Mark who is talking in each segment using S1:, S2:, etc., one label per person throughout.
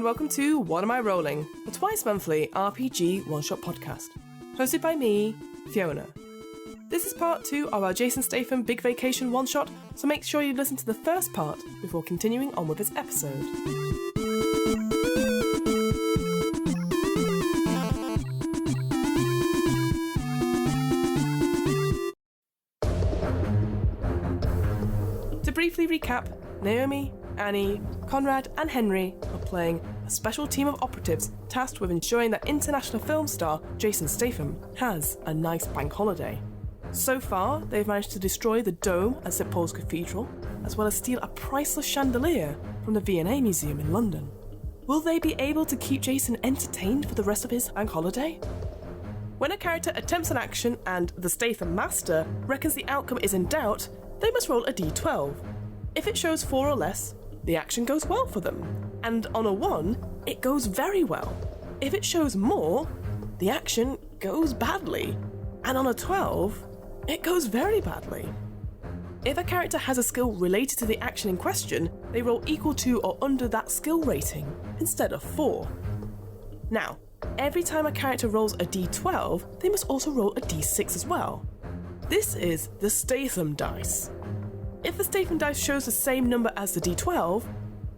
S1: and welcome to What Am I Rolling, a twice-monthly RPG one-shot podcast, hosted by me, Fiona. This is part 2 of our Jason Statham Big Vacation one-shot, so make sure you listen to the first part before continuing on with this episode. To briefly recap, Naomi, Annie, Conrad and Henry are playing a special team of operatives tasked with ensuring that international film star Jason Statham has a nice bank holiday. So far, they've managed to destroy the dome at St Paul's Cathedral, as well as steal a priceless chandelier from the V&A Museum in London. Will they be able to keep Jason entertained for the rest of his bank holiday? When a character attempts an action and the Statham Master reckons the outcome is in doubt, they must roll a d12. If it shows 4 or less, the action goes well for them, and on a 1, it goes very well. If it shows more, the action goes badly, and on a 12, it goes very badly. If a character has a skill related to the action in question, they roll equal to or under that skill rating, instead of 4. Now, every time a character rolls a d12, they must also roll a d6 as well. This is the Statham dice. If the Statham dice shows the same number as the d12,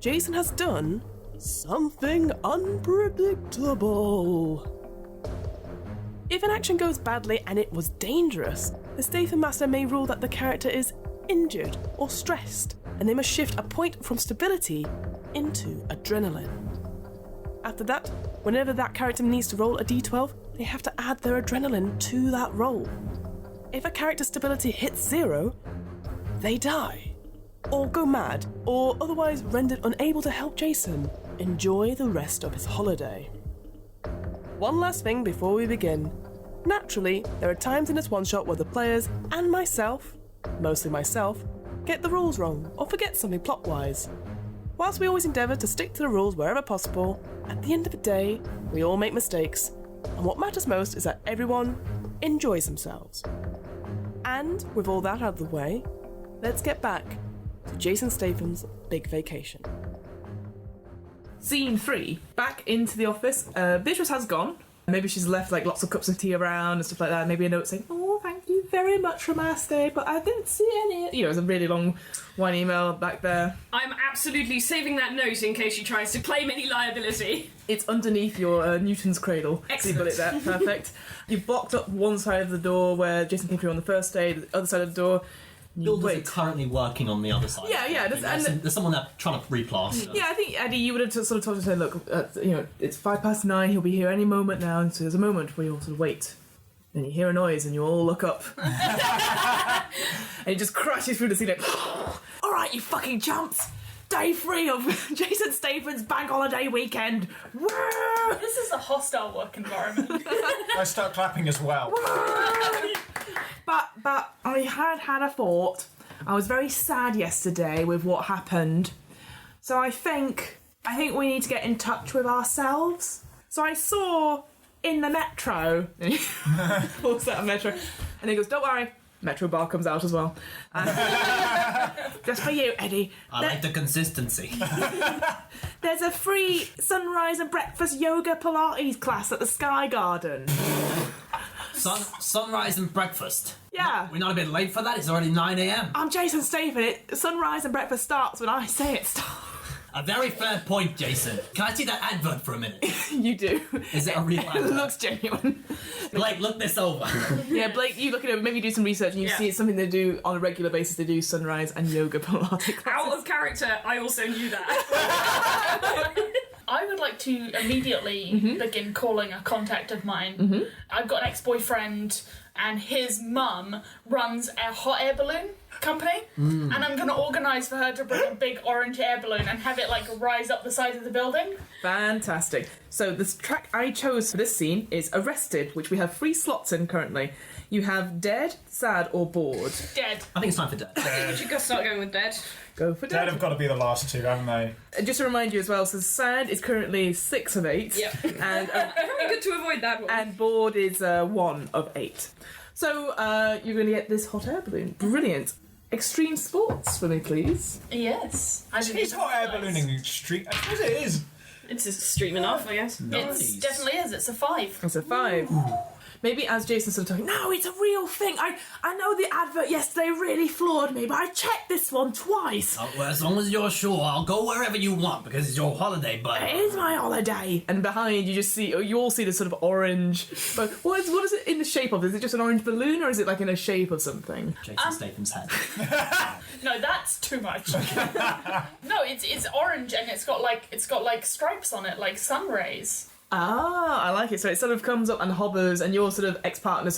S1: Jason has done something unpredictable. If an action goes badly and it was dangerous, the Statham Master may rule that the character is injured or stressed, and they must shift a point from stability into adrenaline. After that, whenever that character needs to roll a d12, they have to add their adrenaline to that roll. If a character's stability hits 0, they die, or go mad, or otherwise rendered unable to help Jason enjoy the rest of his holiday. One last thing before we begin. Naturally, there are times in this one-shot where the players and myself, mostly myself, get the rules wrong or forget something plot-wise. Whilst we always endeavour to stick to the rules wherever possible, at the end of the day, we all make mistakes, and what matters most is that everyone enjoys themselves. And with all that out of the way, let's get back to Jason Statham's Big Vacation. Scene 3. Back into the office. Beatrice has gone. Maybe she's left like lots of cups of tea around and stuff like that. Maybe a note saying, "Oh, thank you very much for my stay, but I didn't see any." You know, it's a really long one email back there.
S2: I'm absolutely saving that note in case she tries to claim any liability.
S1: It's underneath your Newton's cradle.
S2: Excellent.
S1: So you put it there. Perfect. You've blocked up one side of the door where Jason came through on the first day, the other side of the door.
S3: Builders are currently working on the other side.
S1: Yeah.
S3: There's someone there trying to replaster.
S1: Yeah, I think, Eddie, you would have sort of told him, look, it's 9:05, he'll be here any moment now, and so there's a moment where you all sort of wait. Then you hear a noise and you all look up. And he just crashes through the ceiling. Alright, you fucking chumps! Day 3 of Jason Statham's bank holiday weekend! Woo!
S2: This is a hostile work environment.
S4: I start clapping as well.
S1: But I had a thought. I was very sad yesterday with what happened. So I think we need to get in touch with ourselves. So I saw in the metro, and he pulls out a metro, and he goes, "Don't worry." Metro bar comes out as well. Just for you, Eddie.
S3: I like the consistency.
S1: There's a free sunrise and breakfast yoga Pilates class at the Sky Garden.
S3: Sunrise and breakfast.
S1: Yeah.
S3: We're not a bit late for that. It's already 9 a.m.
S1: I'm Jason Statham. Sunrise and breakfast starts when I say it starts.
S3: A very fair point, Jason. Can I see that advert for a minute?
S1: You do.
S3: Is it a real advert?
S1: It looks genuine.
S3: Blake, look this over.
S1: Yeah, Blake, you look at it, maybe do some research and you see it's something they do on a regular basis. They do sunrise and yoga Pilates classes.
S2: Out of character, I also knew that. I would like to immediately begin calling a contact of mine. I've got an ex-boyfriend and his mum runs a hot air balloon company, and I'm going to organise for her to bring a big orange air balloon and have it like rise up the side of the building.
S1: Fantastic. So the track I chose for this scene is Arrested, which we have 3 slots in currently. You have Dead, Sad or Bored.
S2: Dead.
S3: I think it's time for Dead.
S2: We should go start going with Dead.
S1: Go for Dead.
S4: Dead have got to be the last 2, haven't they?
S1: Just to remind you as well, so Sad is currently 6 of 8.
S2: Yep.
S1: And
S2: Probably good to avoid that one.
S1: And Bored is 1 of 8. So you're going to get this hot air balloon. Brilliant. Extreme sports for me, please.
S2: Yes.
S4: It's hot air ballooning extreme. I suppose it is.
S5: It's extreme enough, I guess.
S2: It definitely is. It's a 5.
S1: It's a 5. Maybe as Jason's sort of talking, no, it's a real thing. I know the advert yesterday really floored me, but I checked this one twice.
S3: Oh, well, as long as you're sure, I'll go wherever you want because it's your holiday, but...
S1: It is my holiday. And behind you all see this sort of orange, but what is it in the shape of? Is it just an orange balloon or is it like in a shape of something?
S3: Jason Statham's head.
S2: No, that's too much. No, it's orange and it's got like stripes on it, like sun rays.
S1: Ah, I like it. So it sort of comes up and hovers, and your sort of ex-partner is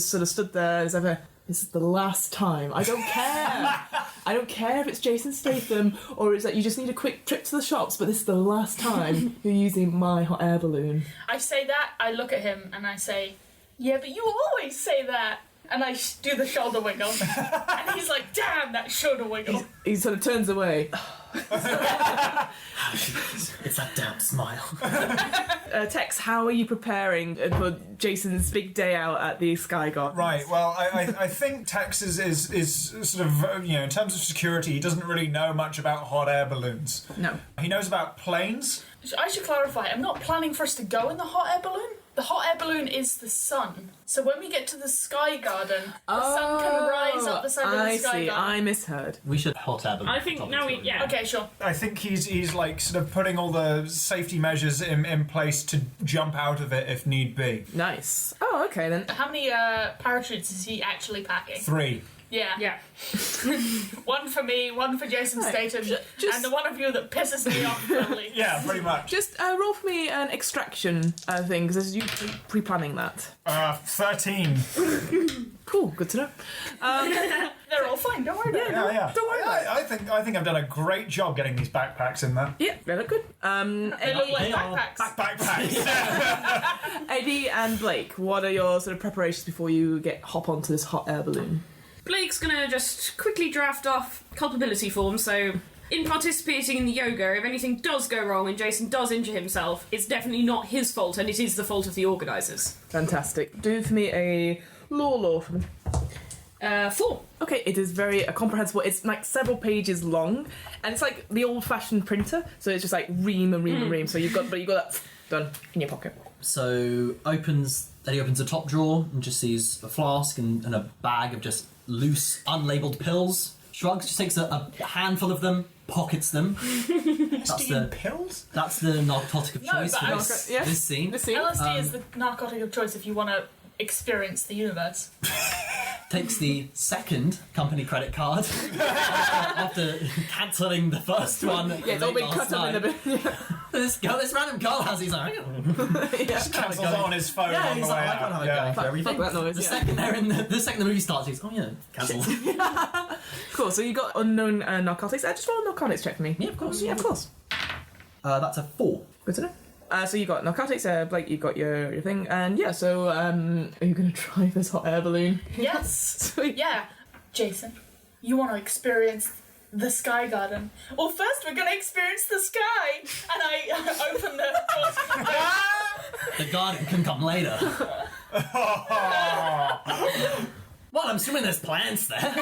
S1: sort of stood there and says, "This is the last time. I don't care. I don't care if it's Jason Statham or it's that you just need a quick trip to the shops, but this is the last time you're using my hot air balloon."
S2: I say that, I look at him and I say, "Yeah, but you always say that." And I do the shoulder wiggle. And he's like, "Damn, that shoulder wiggle."
S1: He sort of turns away.
S3: It's that damn smile.
S1: Tex, how are you preparing for Jason's big day out at the Sky Gardens?
S4: Right, well, I think Tex is sort of, in terms of security, he doesn't really know much about hot air balloons.
S1: No.
S4: He knows about planes.
S2: I should clarify, I'm not planning for us to go in the hot air balloon. The hot air balloon is the sun. So when we get to the Sky Garden, the sun can rise up the side of the Sky Garden.
S1: I misheard.
S3: We should hot air balloon.
S5: I think now we, yeah.
S2: Okay, sure.
S4: I think he's like sort of putting all the safety measures in place to jump out of it if need be.
S1: Nice. Oh, okay then.
S2: How many parachutes is he actually packing?
S4: 3.
S2: Yeah.
S5: Yeah.
S2: One for me, one for Jason Statham, and the one of you that pisses me off really.
S4: Yeah, pretty much.
S1: Just roll for me an extraction thing, because you pre-planning that.
S4: 13.
S1: Cool, good to know.
S2: They're all fine, don't worry about it.
S4: Yeah.
S1: Don't worry about it.
S4: I think I've done a great job getting these backpacks in there.
S1: Yeah, they look good.
S2: They look like
S3: They are
S2: backpacks.
S4: Backpacks.
S1: Eddie and Blake, what are your sort of preparations before you hop onto this hot air balloon?
S5: Blake's gonna just quickly draft off culpability forms, so in participating in the yoga, if anything does go wrong and Jason does injure himself, it's definitely not his fault and it is the fault of the organisers.
S1: Fantastic. Do for me a law for me.
S5: 4.
S1: Okay, it is very comprehensible. It's like several pages long, and it's like the old-fashioned printer. So it's just like ream and ream and ream. So you've got that done in your pocket.
S3: So Eddie opens the top drawer and just sees a flask and a bag of just loose, unlabelled pills. Shrugs, just takes a handful of them, pockets them.
S4: Pills?
S3: That's the narcotic of
S2: No,
S3: choice
S2: but
S3: for
S2: I
S3: this scene.
S2: LSD is the narcotic of choice if you want to experience the universe.
S3: Takes the second company credit card after cancelling the first one.
S1: Yeah, it's all been cut up in a bit.
S3: This random girl has. He's like,
S4: Cancels it on his phone
S3: yeah,
S4: on the
S3: he's
S4: way
S3: like, I
S4: out.
S3: can't have a
S4: Yeah.
S3: go for everything.
S1: Fuck that noise,
S3: The
S1: yeah.
S3: second the movie starts, he's cancelled.
S1: Cool. So you got unknown narcotics. Just roll a narcotics check for me.
S3: Yeah, of course.
S1: Yeah, of course.
S3: That's a 4.
S1: Good to know. So you got narcotics, Blake, you got your thing, and yeah, so are you going to try this hot air balloon?
S2: Yes.
S1: Sweet.
S2: Yeah. Jason, you want to experience the Sky Garden? Well, first we're going to experience the sky. And I open the door.
S3: The garden can come later. Well, I'm assuming there's plants there.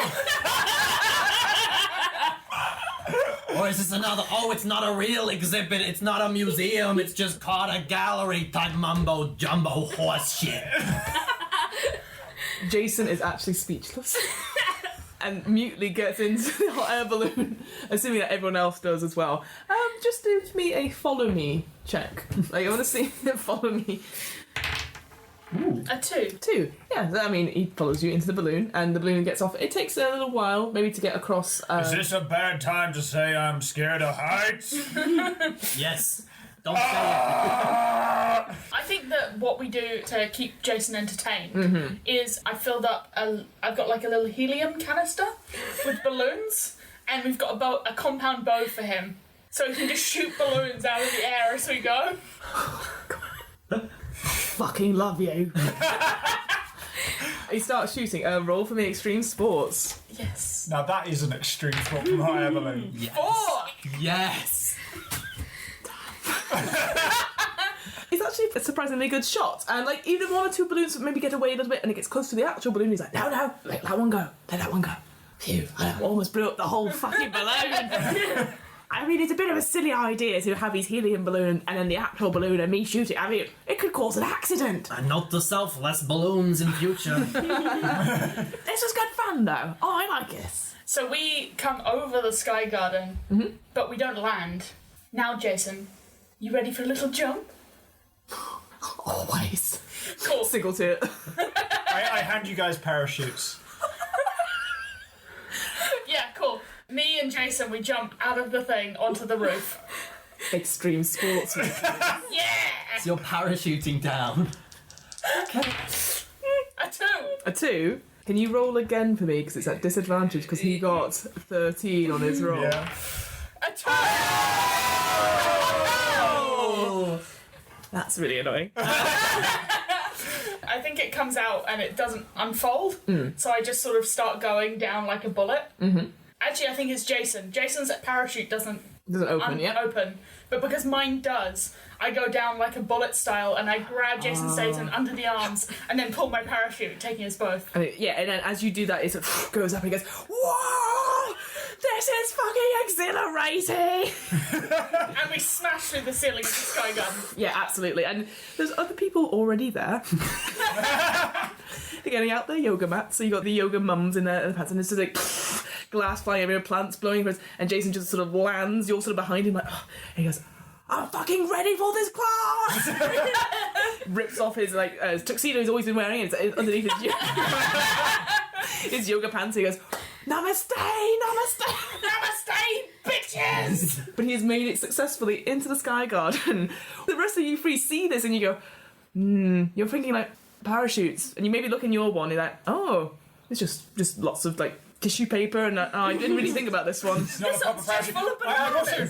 S3: Or is this another, it's not a real exhibit, it's not a museum, it's just called a gallery type mumbo jumbo horse shit.
S1: Jason is actually speechless. And mutely gets into the hot air balloon, assuming that everyone else does as well. Just do me a follow me check. Like, I want to see follow me.
S3: Ooh.
S2: A 2.
S1: 2. Yeah, I mean, he follows you into the balloon, and the balloon gets off. It takes a little while, maybe, to get across.
S4: Is this a bad time to say I'm scared of heights?
S3: Yes. Don't say it.
S2: I think that what we do to keep Jason entertained is I've got like a little helium canister with balloons, and we've got a compound bow for him. So he can just shoot balloons out of the air as we go.
S1: Fucking love you. He starts shooting. Roll for me extreme sports.
S2: Yes.
S4: Now that is an extreme sport from hot air balloon.
S3: Yes.
S2: 4!
S3: Yes.
S1: He's actually a surprisingly good shot, and like even one or two balloons maybe get away a little bit, and it gets close to the actual balloon. He's like, no, let that one go. Phew, I almost blew up the whole fucking balloon.
S6: I mean, it's a bit of a silly idea to have his helium balloon and then the actual balloon and me shoot it. I mean, it could cause an accident.
S3: And note to self, less balloons in future.
S6: This was good fun, though. Oh, I like this.
S2: So we come over the Sky Garden, but we don't land. Now, Jason, you ready for a little jump?
S6: Always.
S2: Cool.
S6: Single to it.
S4: I hand you guys parachutes.
S2: Yeah, cool. Me and Jason, we jump out of the thing onto the roof.
S6: Extreme sports.
S2: Yeah!
S3: So you're parachuting down.
S2: A 2!
S6: A 2. Can you roll again for me? Because it's at disadvantage, because he got 13 on his roll.
S4: Yeah.
S2: A 2!
S6: That's really annoying.
S2: I think it comes out and it doesn't unfold, so I just sort of start going down like a bullet. Actually, I think it's Jason. Jason's parachute doesn't
S6: open,
S2: open, but because mine does, I go down like a bullet style and I grab Jason Statham under the arms and then pull my parachute, taking us both.
S6: And and then as you do that, it sort of goes up and goes, whoa! This is fucking exhilarating!
S2: And we smash through the ceiling of the Sky Garden.
S6: Yeah, absolutely. And there's other people already there. They're getting out their yoga mats, so you got the yoga mums in their pants, and it's just like glass flying everywhere, plants blowing everywhere, and Jason just sort of lands, you're sort of behind him like, and he goes, I'm fucking ready for this class! Rips off his his tuxedo he's always been wearing, and it's underneath his yoga pants, he goes, Namaste, namaste,
S2: Namaste, bitches!
S6: But he's made it successfully into the Sky Garden. The rest of you three see this and you go, you're thinking like parachutes, and you maybe look in your one and you're like, oh, it's just lots of like tissue paper, and I didn't really think about this one.
S4: It's not a proper parachute. I'm also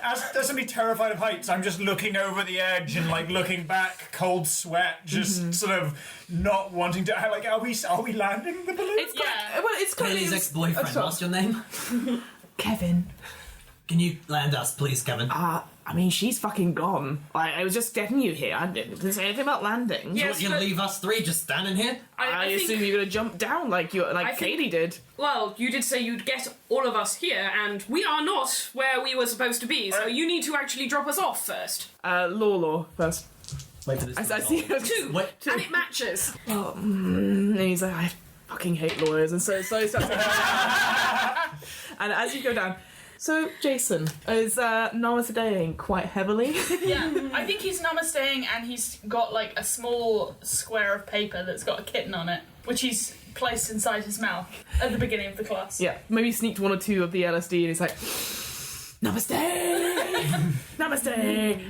S4: as somebody terrified of heights, I'm just looking over the edge and like looking back, cold sweat, just sort of not wanting to. Like, are we landing the balloon?
S6: It's
S3: Kaylee's ex-boyfriend, what's your name?
S6: Kevin.
S3: Can you land us, please, Kevin?
S6: I mean, she's fucking gone. I was just getting you here. I didn't say anything about landing.
S2: Yes,
S3: You leave us three just standing here?
S6: I
S5: think-
S6: assume you're gonna jump down like Kaylee did.
S5: Well, you did say you'd get all of us here, and we are not where we were supposed to be, so you need to actually drop us off first.
S6: Law first.
S3: Wait for this.
S6: I see.
S5: 2,
S3: Wait.
S5: and it matches.
S6: And he's like, I fucking hate lawyers, and so he starts. And as you go down, so Jason is namasteing quite heavily.
S2: Yeah, I think he's namasteing and he's got like a small square of paper that's got a kitten on it, which he's placed inside his mouth at the beginning of the class.
S6: Yeah, maybe sneaked 1 or 2 of the LSD, and he's like, Namaste! Namaste!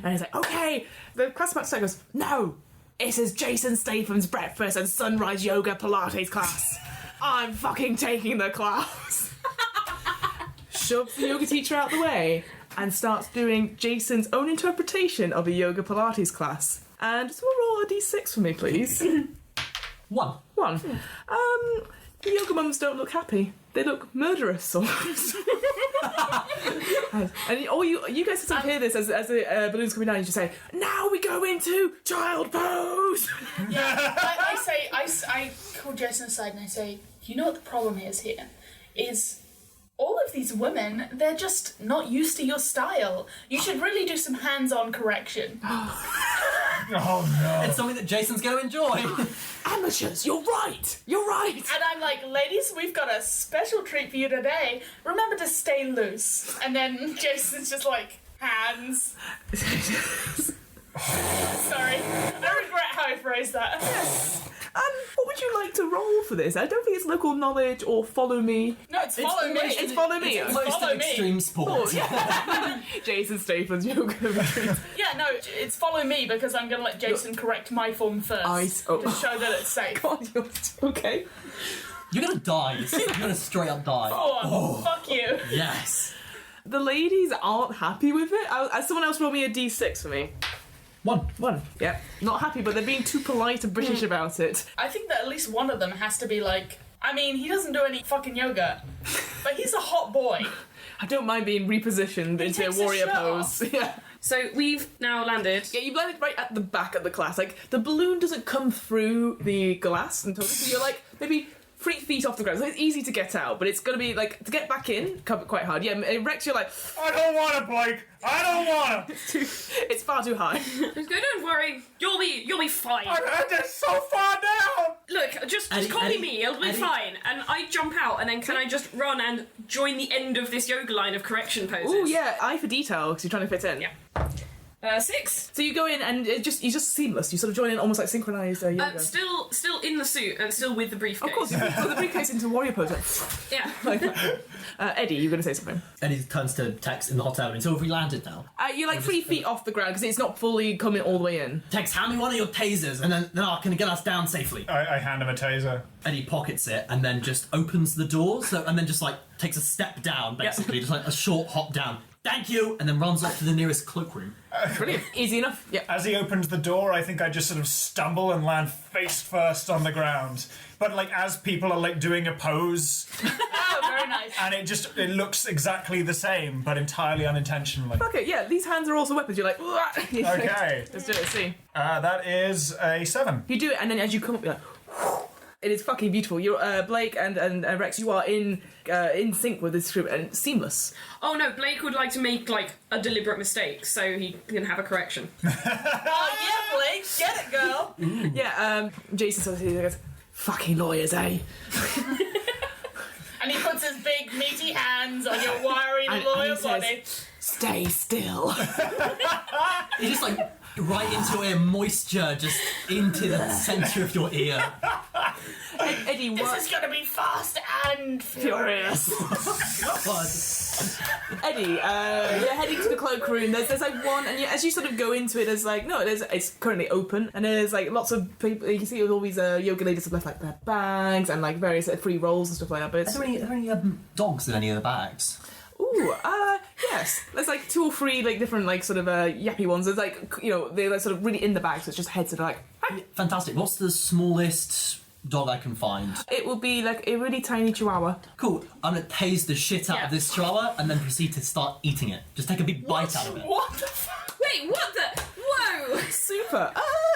S6: And he's like, okay. The class master goes, no, this is Jason Statham's breakfast and sunrise yoga Pilates class. I'm fucking taking the class. Shoves the yoga teacher out the way and starts doing Jason's own interpretation of a yoga Pilates class. And so roll a d6 for me, please.
S3: 1.
S6: 1. The yoga mums don't look happy. They look murderous almost. And you guys sort of hear this as the balloon's coming down, you just say, now we go into child pose!
S2: Yeah, I call Jason aside and I say, you know what the problem is here? Is all of these women, they're just not used to your style. You should really do some hands-on correction.
S4: Oh no.
S3: It's something that Jason's going to enjoy.
S6: Amateurs, you're right! You're right!
S2: And I'm like, ladies, we've got a special treat for you today. Remember to stay loose. And then Jason's just like, hands. Sorry. I regret how I phrased that.
S6: What would you like to roll for this? I don't think it's local knowledge or follow me.
S2: No, it's follow me.
S6: It's follow me.
S3: It's most
S2: Follow
S3: an
S2: me.
S3: extreme sport.
S6: Jason Statham's yoga retreat.
S2: Yeah, no, it's follow me because I'm going to let Jason correct my form first. To show that it's safe.
S6: God, you're okay.
S3: You're going to die. You're going to straight up die.
S2: Oh, fuck you.
S3: Yes.
S6: The ladies aren't happy with it. Someone else roll me a d6 for me. 1. Yeah. Not happy, but they're being too polite and British about it.
S2: I think that at least one of them has to be like, I mean, he doesn't do any fucking yoga, but he's a hot boy.
S6: I don't mind being repositioned into a
S2: takes a
S6: warrior
S2: shirt
S6: pose. Yeah.
S5: So we've now landed.
S6: Yeah, you've landed right at the back of the class. Like, the balloon doesn't come through the glass and totally, so you're like maybe 3 feet off the ground, so it's easy to get out, but it's going to be, like, to get back in, quite hard. Yeah, Rex, you're like...
S4: I don't want to, Blake! I don't want to!
S6: It's far too high.
S5: Just go, don't worry, you'll be fine.
S4: I'm just so far down!
S5: Look, just copy me, it'll be fine. And I jump out, and then can I just run and join the end of this yoga line of correction poses?
S6: Oh yeah, eye for detail, because you're trying to fit in.
S5: Yeah. 6.
S6: So you go in and you're just seamless. You sort of join in almost like synchronised yoga.
S5: Still in the suit and still with the briefcase.
S6: Of course, you put the briefcase into warrior pose.
S5: Yeah.
S6: Like that. Eddie, you're going to say something.
S3: Eddie turns to Tex in the hot air balloon. So have we landed now?
S6: You're like 3 feet off the ground because it's not fully coming all the way in.
S3: Tex, hand me one of your tasers, and then I can get us down safely.
S4: I hand him a taser.
S3: Eddie pockets it and then just opens the door, and then just like takes a step down, basically, just like a short hop down. Thank you, and then runs off to the nearest cloakroom.
S6: Brilliant. Easy enough. Yeah.
S4: As he opens the door, I think I just sort of stumble and land face first on the ground. But like as people are like doing a pose,
S2: Oh, very nice.
S4: and it looks exactly the same, but entirely unintentionally.
S6: Okay, yeah, these hands are also weapons. You're like,
S4: Okay.
S6: Let's do it, see.
S4: That is a 7.
S6: You do it, and then as you come up, you're like, it is fucking beautiful. You're Blake and Rex. You are in sync with this group and seamless.
S5: Oh no, Blake would like to make like a deliberate mistake so he can have a correction.
S2: Oh, yeah, Blake, get it, girl.
S6: Yeah. Jason sort of goes, "Fucking lawyers, eh?"
S2: And he puts his big meaty hands on your wiry
S6: And
S2: lawyer
S6: he
S2: body.
S6: says, "Stay still."
S3: You just like right into your ear, moisture just into the centre of your ear.
S6: Eddie, what?
S2: This is gonna be fast and furious.
S3: God.
S6: Eddie, you're heading to the cloakroom. There's like one, and as you sort of go into it, there's like it's currently open, and there's like lots of people. You can see all these yoga ladies have left like their bags and like various free rolls and stuff like that. But it's
S3: Are there any dogs in any of the bags?
S6: ooh, yes. There's like 2 or 3 like different like sort of yappy ones. There's like they're like, sort of really in the bag, so it's just heads that are like. "Hi."
S3: Fantastic. What's the smallest dog I can find?
S6: It will be like a really tiny chihuahua.
S3: Cool. I'm gonna tase the shit out of this chihuahua and then proceed to start eating it. Just take a big bite out of it.
S2: What the fuck?
S5: Wait, what the? Whoa!
S6: Super.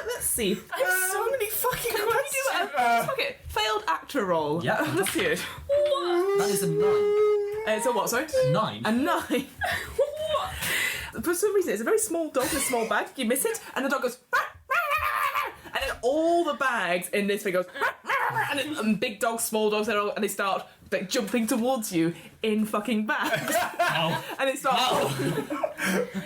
S6: Let's see.
S2: I have so many fucking
S6: Can
S2: questions.
S6: you do a fuck it, failed actor roll?
S3: Yeah.
S6: Let's see it.
S5: What?
S3: That is a 9.
S6: So what? Sorry.
S3: 9?
S6: A 9.
S5: What?
S6: For some reason, it's a very small dog in a small bag. You miss it, and the dog goes. And then all the bags in this thing goes. And big dogs, small dogs, and they start like jumping towards you in fucking bags.
S3: Ow.
S6: And it starts.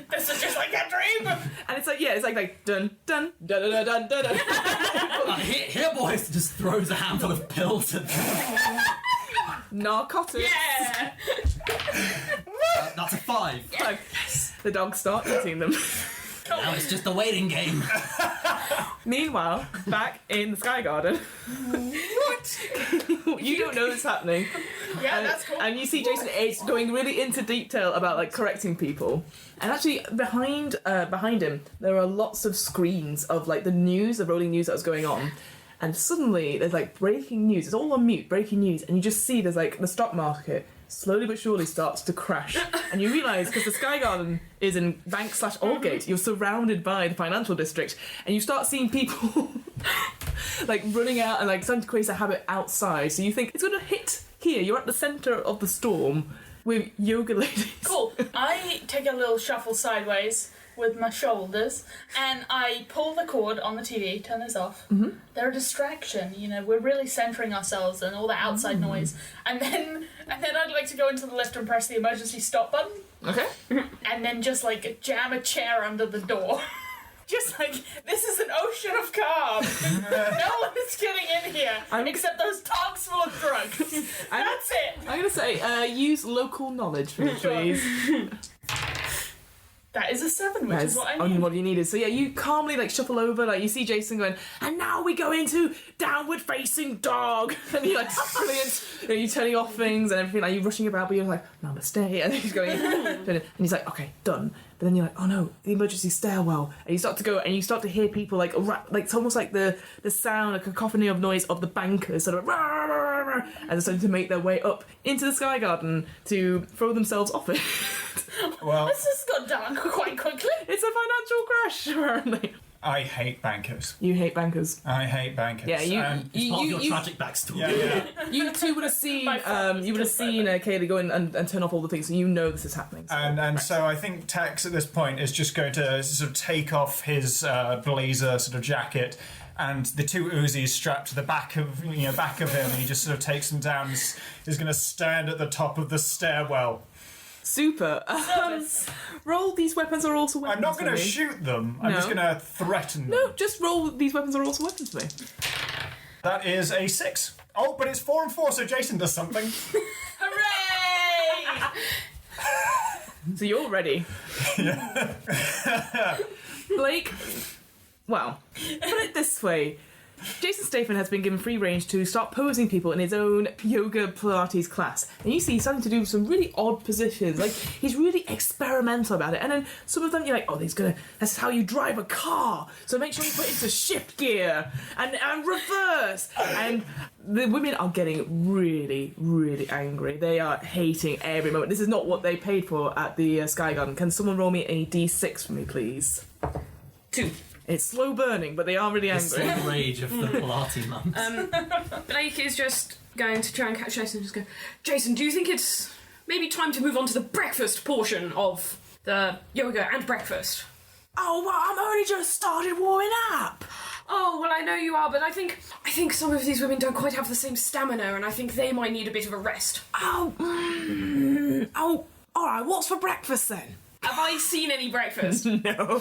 S2: This is just like a dream.
S6: And it's like it's like dun dun dun dun dun dun dun.
S3: Here, boys! Just throws a handful of pills at them.
S6: Narcotics.
S5: Yeah!
S3: That's a 5.
S6: Like, the dogs start eating them.
S3: Now it's just a waiting game.
S6: Meanwhile, back in the Sky Garden.
S2: What?
S6: You don't know this happening.
S2: Yeah, that's cool.
S6: And you see Jason is going really into detail about like correcting people. And actually behind him there are lots of screens of like the news, the rolling news that was going on. And suddenly there's like breaking news. It's all on mute, breaking news, and you just see there's like the stock market slowly but surely starts to crash. And you realise, because the Sky Garden is in Bank/Aldgate, you're surrounded by the financial district, and you start seeing people like running out and like starting to create a habit outside. So you think it's going to hit here. You're at the centre of the storm with yoga ladies.
S2: Cool. I take a little shuffle sideways with my shoulders, and I pull the cord on the TV, turn this off. Mm-hmm. They're a distraction, we're really centering ourselves and all the outside noise. And then I'd like to go into the lift and press the emergency stop button.
S6: Okay.
S2: And then just like jam a chair under the door. Just like, this is an ocean of calm. No one is getting in here except those dogs full of drugs. That's it.
S6: I'm going to say, use local knowledge for me, please.
S2: That is a 7, which is what I
S6: only
S2: need.
S6: what you needed. So yeah, you calmly like shuffle over, like you see Jason going, and now we go into downward facing dog. And you're like, brilliant. You're turning off things and everything, like you're rushing about, but you're like, namaste. And then he's going, and he's like, okay, done. But then you're like, oh no, the emergency stairwell. And you start to go, and you start to hear people like it's almost like the sound, a cacophony of noise of the bankers sort of, and they're starting to make their way up into the Sky Garden to throw themselves off it.
S4: Well,
S2: This has got dark quite quickly.
S6: It's a financial crash, apparently.
S4: I hate bankers.
S6: You hate bankers.
S4: I hate bankers.
S6: Yeah,
S3: It's part of your tragic backstory.
S4: Yeah.
S6: you two would have seen
S2: My father was
S6: Kaylee go in and turn off all the things, so you know this is happening.
S4: And so I think Tex at this point is just going to sort of take off his blazer sort of jacket, and the two Uzis strapped to the back of him, and he just sort of takes them down. He's going to stand at the top of the stairwell.
S6: Super. Roll these weapons are also weapons.
S4: I'm not going
S6: for
S4: to
S6: me.
S4: shoot them. I'm
S6: No.
S4: just going to threaten them.
S6: No, just roll these weapons are also weapons for me.
S4: That is a 6. Oh, but it's 4 and 4, so Jason does something.
S2: Hooray!
S6: So you're ready. Blake, well, put it this way. Jason Statham has been given free range to start posing people in his own yoga Pilates class. And you see he's starting to do some really odd positions. Like, he's really experimental about it. And then some of them you're like, oh, that's how you drive a car. So make sure you put it into shift gear and reverse. And the women are getting really, really angry. They are hating every moment. This is not what they paid for at the Sky Garden. Can someone roll me a D6 for me, please?
S5: 2.
S6: It's slow burning, but they are really
S3: The
S6: angry.
S3: slow rage of the Pilates mums.
S5: Blake is just going to try and catch Jason and just go, Jason, do you think it's maybe time to move on to the breakfast portion of the yoga and breakfast?
S6: Oh, well, I'm only just started warming up.
S5: Oh, well, I know you are, but I think some of these women don't quite have the same stamina, and I think they might need a bit of a rest.
S6: Oh, all right, what's for breakfast then?
S5: Have I seen any breakfast?
S6: No.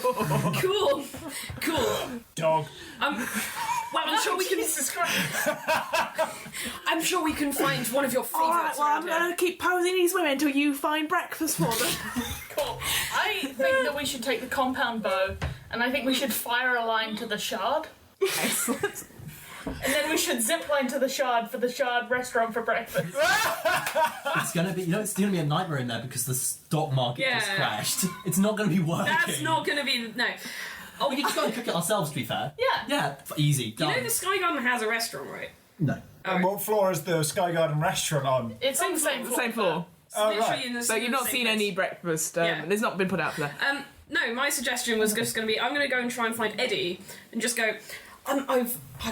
S5: Cool.
S4: Dog.
S5: Well, I'm sure we can.
S2: Jesus Christ.
S5: I'm sure we can find one of your
S6: All right,
S5: favourites.
S6: well, I'm
S5: around here.
S6: going to keep posing these women until you find breakfast for them.
S2: Cool. I think that we should take the compound bow, and I think we should fire a line to the Shard,
S6: Excellent.
S2: and then we should zip line to the Shard for the Shard restaurant for breakfast.
S3: It's gonna be, it's gonna be a nightmare in there because the stock market just
S5: Yeah.
S3: crashed. It's not gonna be working.
S5: That's not going to be no. Oh,
S3: We can just go and cook it ourselves. To be fair.
S2: Yeah.
S3: Yeah, easy.
S5: you
S3: Done.
S5: know the Sky Garden has a restaurant, right?
S3: No.
S4: And what floor is the Sky Garden restaurant on?
S2: It's on the same floor.
S6: Same floor.
S4: Oh,
S5: Literally
S4: right.
S5: in the
S6: So you've not
S5: same
S6: seen
S5: place.
S6: any breakfast.
S5: Yeah.
S6: It's not been put out for that.
S5: No, my suggestion was just going to be I'm going to go and try and find Eddie and just go. I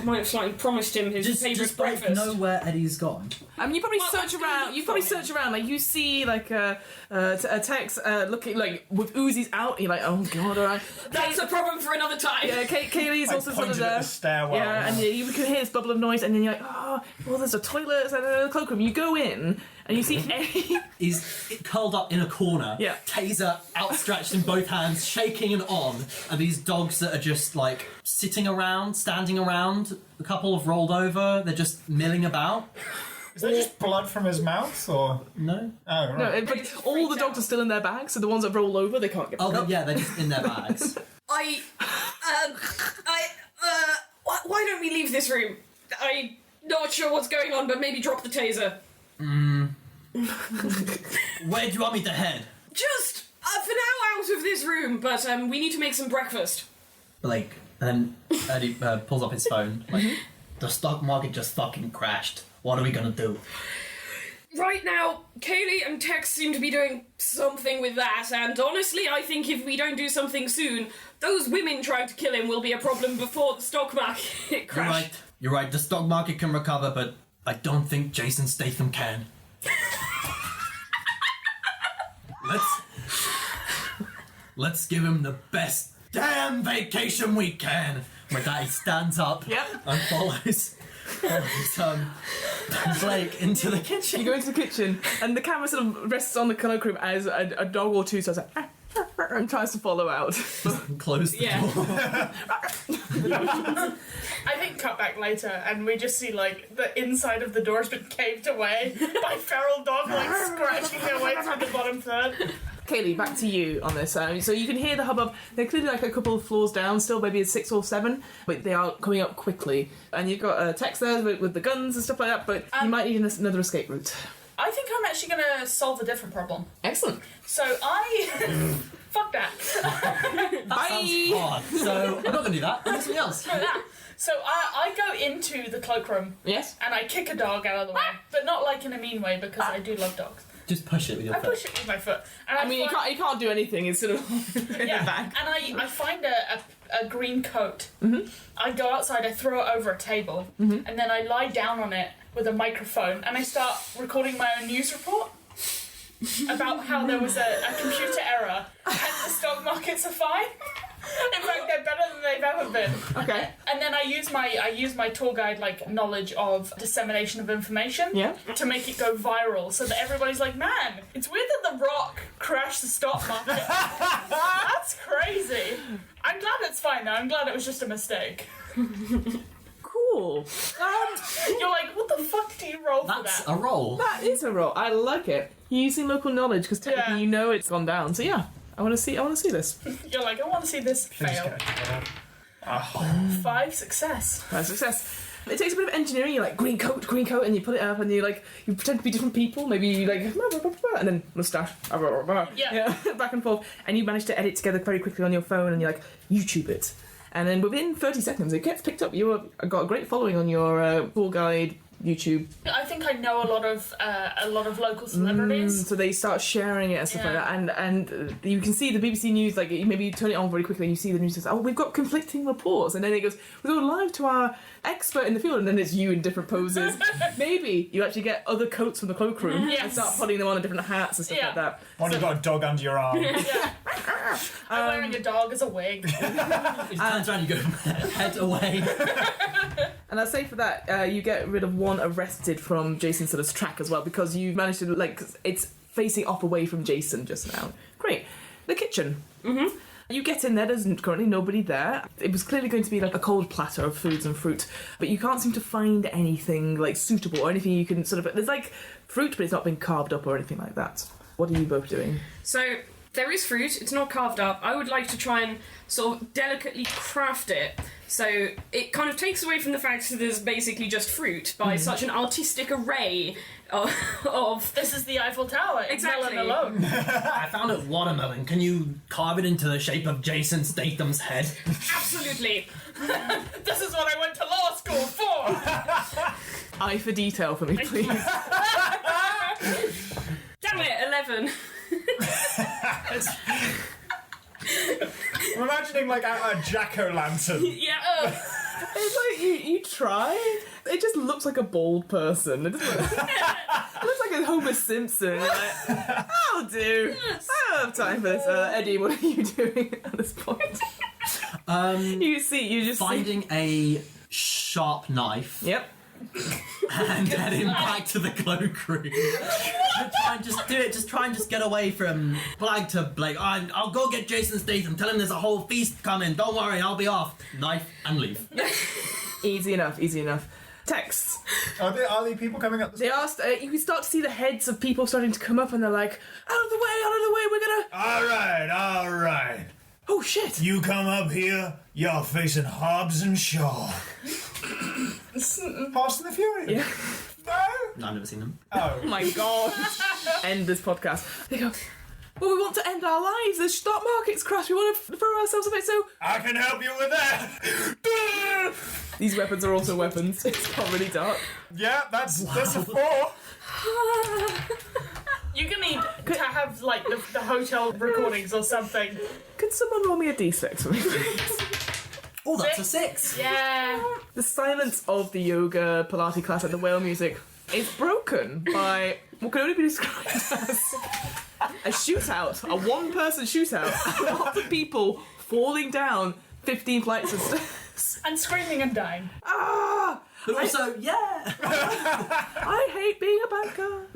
S5: might have slightly promised him his favourite
S3: Just
S5: breakfast.
S3: know where Eddie's gone.
S6: I mean, you probably
S5: Well,
S6: search
S5: I'm gonna
S6: around.
S5: look
S6: You probably
S5: for him.
S6: search around. Like you see, like a text looking like with Uzis out. You're like, oh god, all right.
S5: That's a problem for another time.
S6: Yeah, Kaylee's
S4: I
S6: also sort of
S4: pointed at
S6: there.
S4: the stairwell.
S6: Yeah, and you can hear this bubble of noise, and then you're like, oh, well, there's a toilet and a cloakroom. You go in, and you see Eddie.
S3: He's curled up in a corner.
S6: Yeah.
S3: Taser outstretched in both hands, shaking and on. And these dogs that are just like sitting around, standing around. A couple have rolled over. They're just milling about.
S4: Is that just blood from his mouth, or...?
S3: No.
S4: Oh, right.
S6: No, but all the dogs are still in their bags, so the ones that roll over, they can't get
S3: Oh,
S6: back up.
S3: yeah, they're just in their bags.
S5: Why don't we leave this room? I'm not sure what's going on, but maybe drop the taser.
S3: Where do you want me to head?
S5: Just for now, out of this room. But we need to make some breakfast.
S3: Blake. And then Eddie pulls up his phone. Like, the stock market just fucking crashed. What are we gonna do?
S5: Right now, Kaylee and Tex seem to be doing something with that, and honestly, I think if we don't do something soon, those women trying to kill him will be a problem before the stock market crash.
S3: You're right. The stock market can recover, but I don't think Jason Statham can. Let's give him the best damn vacation we can. With that, he stands up
S6: Yep.
S3: and follows Blake into the kitchen.
S6: You go into the kitchen, and the camera sort of rests on the cloakroom as a dog or two starts like, and tries to follow out.
S3: Close the door.
S2: I think cut back later, and we just see like the inside of the door's been caved away by feral dog like scratching their way through the bottom third.
S6: Kaylee, back to you on this. So you can hear the hubbub. They're clearly like a couple of floors down, still maybe it's 6 or 7, but they are coming up quickly. And you've got a Tex there with the guns and stuff like that, but you might need another escape route.
S2: I think I'm actually gonna solve a different problem.
S6: Excellent.
S2: So I fuck that.
S3: That sounds hard. So I'm not gonna do that. I'll do something else.
S2: No, that. So I go into the cloakroom
S6: Yes?
S2: and I kick a dog out of the way, but not like in a mean way because I do love dogs.
S3: Just push it with your
S2: I
S3: foot.
S2: push it with my foot. And
S6: I mean, you can't do anything. It's sort of in
S2: yeah,
S6: the back.
S2: and I find a green coat. I go outside, I throw it over a table, and then I lie down on it with a microphone, and I start recording my own news report about how there was a computer error and the stock markets are fine. In fact, they're better than they've ever been.
S6: Okay.
S2: And then I use my tour guide knowledge of dissemination of information to make it go viral, so that everybody's like, man, it's weird that The Rock crashed the stock market. That's crazy. I'm glad it's fine though. I'm glad it was just a mistake.
S6: Cool.
S2: You're like, what the fuck do you roll for
S3: That's
S2: that?
S3: a roll.
S6: That is a roll. I like it. You're using local knowledge because technically you know it's gone down. So yeah, I want to see this.
S2: You're like, I want to see this fail. 5 success.
S6: Nice success. It takes a bit of engineering. You're like green coat, and you put it up, and you pretend to be different people. Maybe you and then moustache, back and forth, and you manage to edit together very quickly on your phone, and you're like YouTube it, and then within 30 seconds it gets picked up. You got a great following on your tour guide YouTube.
S2: I think I know a lot of local celebrities.
S6: So they start sharing it and stuff like that, and you can see the BBC News, maybe you turn it on very quickly and you see the news says, oh, we've got conflicting reports, and then it goes, we're going live to our expert in the field, and then it's you in different poses. Maybe you actually get other coats from the cloakroom and start putting them on in different hats and stuff like that.
S4: You've got a dog under your arm.
S2: I'm wearing a dog as a wig.
S3: It turns around, you go head away.
S6: And I'd say for that, you get rid of one arrested from Jason's sort of track as well, because you managed to, it's facing off away from Jason just now. Great. The kitchen. Mm-hmm. You get in there, there's currently nobody there. It was clearly going to be a cold platter of foods and fruit, but you can't seem to find anything suitable or anything you can sort of... There's fruit, but it's not been carved up or anything like that. What are you both doing?
S5: So, there is fruit, it's not carved up. I would like to try and sort of delicately craft it, so it kind of takes away from the fact that there's basically just fruit by such an artistic array of...
S2: This is the Eiffel Tower.
S5: Exactly.
S2: Melon alone.
S3: I found a watermelon. Can you carve it into the shape of Jason Statham's head?
S5: Absolutely.
S2: This is what I went to law school for.
S6: Eye for detail for me, please.
S5: Damn it, 11.
S4: I'm imagining a jack-o'-lantern.
S5: Yeah.
S6: It's you try. It just looks like a bald person. It doesn't look, it looks like a Homer Simpson. I'll do.
S5: Yes.
S6: I don't have time for this. Eddie, what are you doing at this point? You just
S3: finding a sharp knife.
S6: Yep.
S3: And heading back to the cloakroom. Try and just get away from Blag to Blake. I'll go get Jason Statham. Tell him there's a whole feast coming. Don't worry, I'll be off. Knife and leave.
S6: Easy enough. Texts.
S4: Are there people coming up the
S6: They asked. You can start to see the heads of people starting to come up, and they're like, out of the way, we're gonna...
S4: All right.
S6: Oh shit!
S4: You come up here, you're facing Hobbs and Shaw. Fast and the Furious?
S6: Yeah.
S4: No?
S3: I've never seen them.
S4: Oh.
S6: Oh my god. End this podcast. They go, well, we want to end our lives. The stock market's crashed. We want to throw ourselves a bit, so...
S4: I can help you with that.
S6: These weapons are also weapons. It's not really dark.
S4: Yeah, that's a 4.
S2: You're gonna need to have the hotel recordings or something.
S6: Could someone roll me a d6 for me, please?
S3: Oh, that's a 6.
S2: Yeah.
S6: The silence of the yoga Pilates class and the whale music is broken by what can only be described as a shootout, a one-person shootout, lots of people falling down 15 flights of stairs.
S2: And screaming and dying.
S6: Ah!
S3: But also,
S6: I hate being a banker.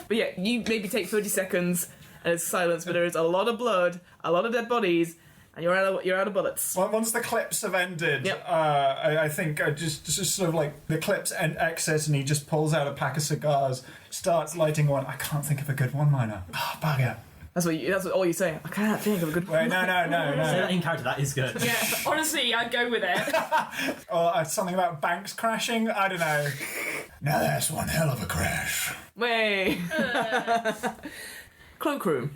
S6: But yeah, you maybe take 30 seconds and it's silence, but there is a lot of blood, a lot of dead bodies, and you're out of bullets.
S4: Well, once the clips have ended,
S6: Yep.
S4: I think just sort of the clips exit, and he just pulls out a pack of cigars, starts lighting one. I can't think of a good one-liner. Oh, bugger.
S6: That's all you say. I can't think of a good
S4: Wait, no.
S3: Say that in character, that is good.
S5: Yeah, honestly, I'd go with it.
S4: Or something about banks crashing. I don't know. Now that's one hell of a crash.
S6: Way. Cloakroom.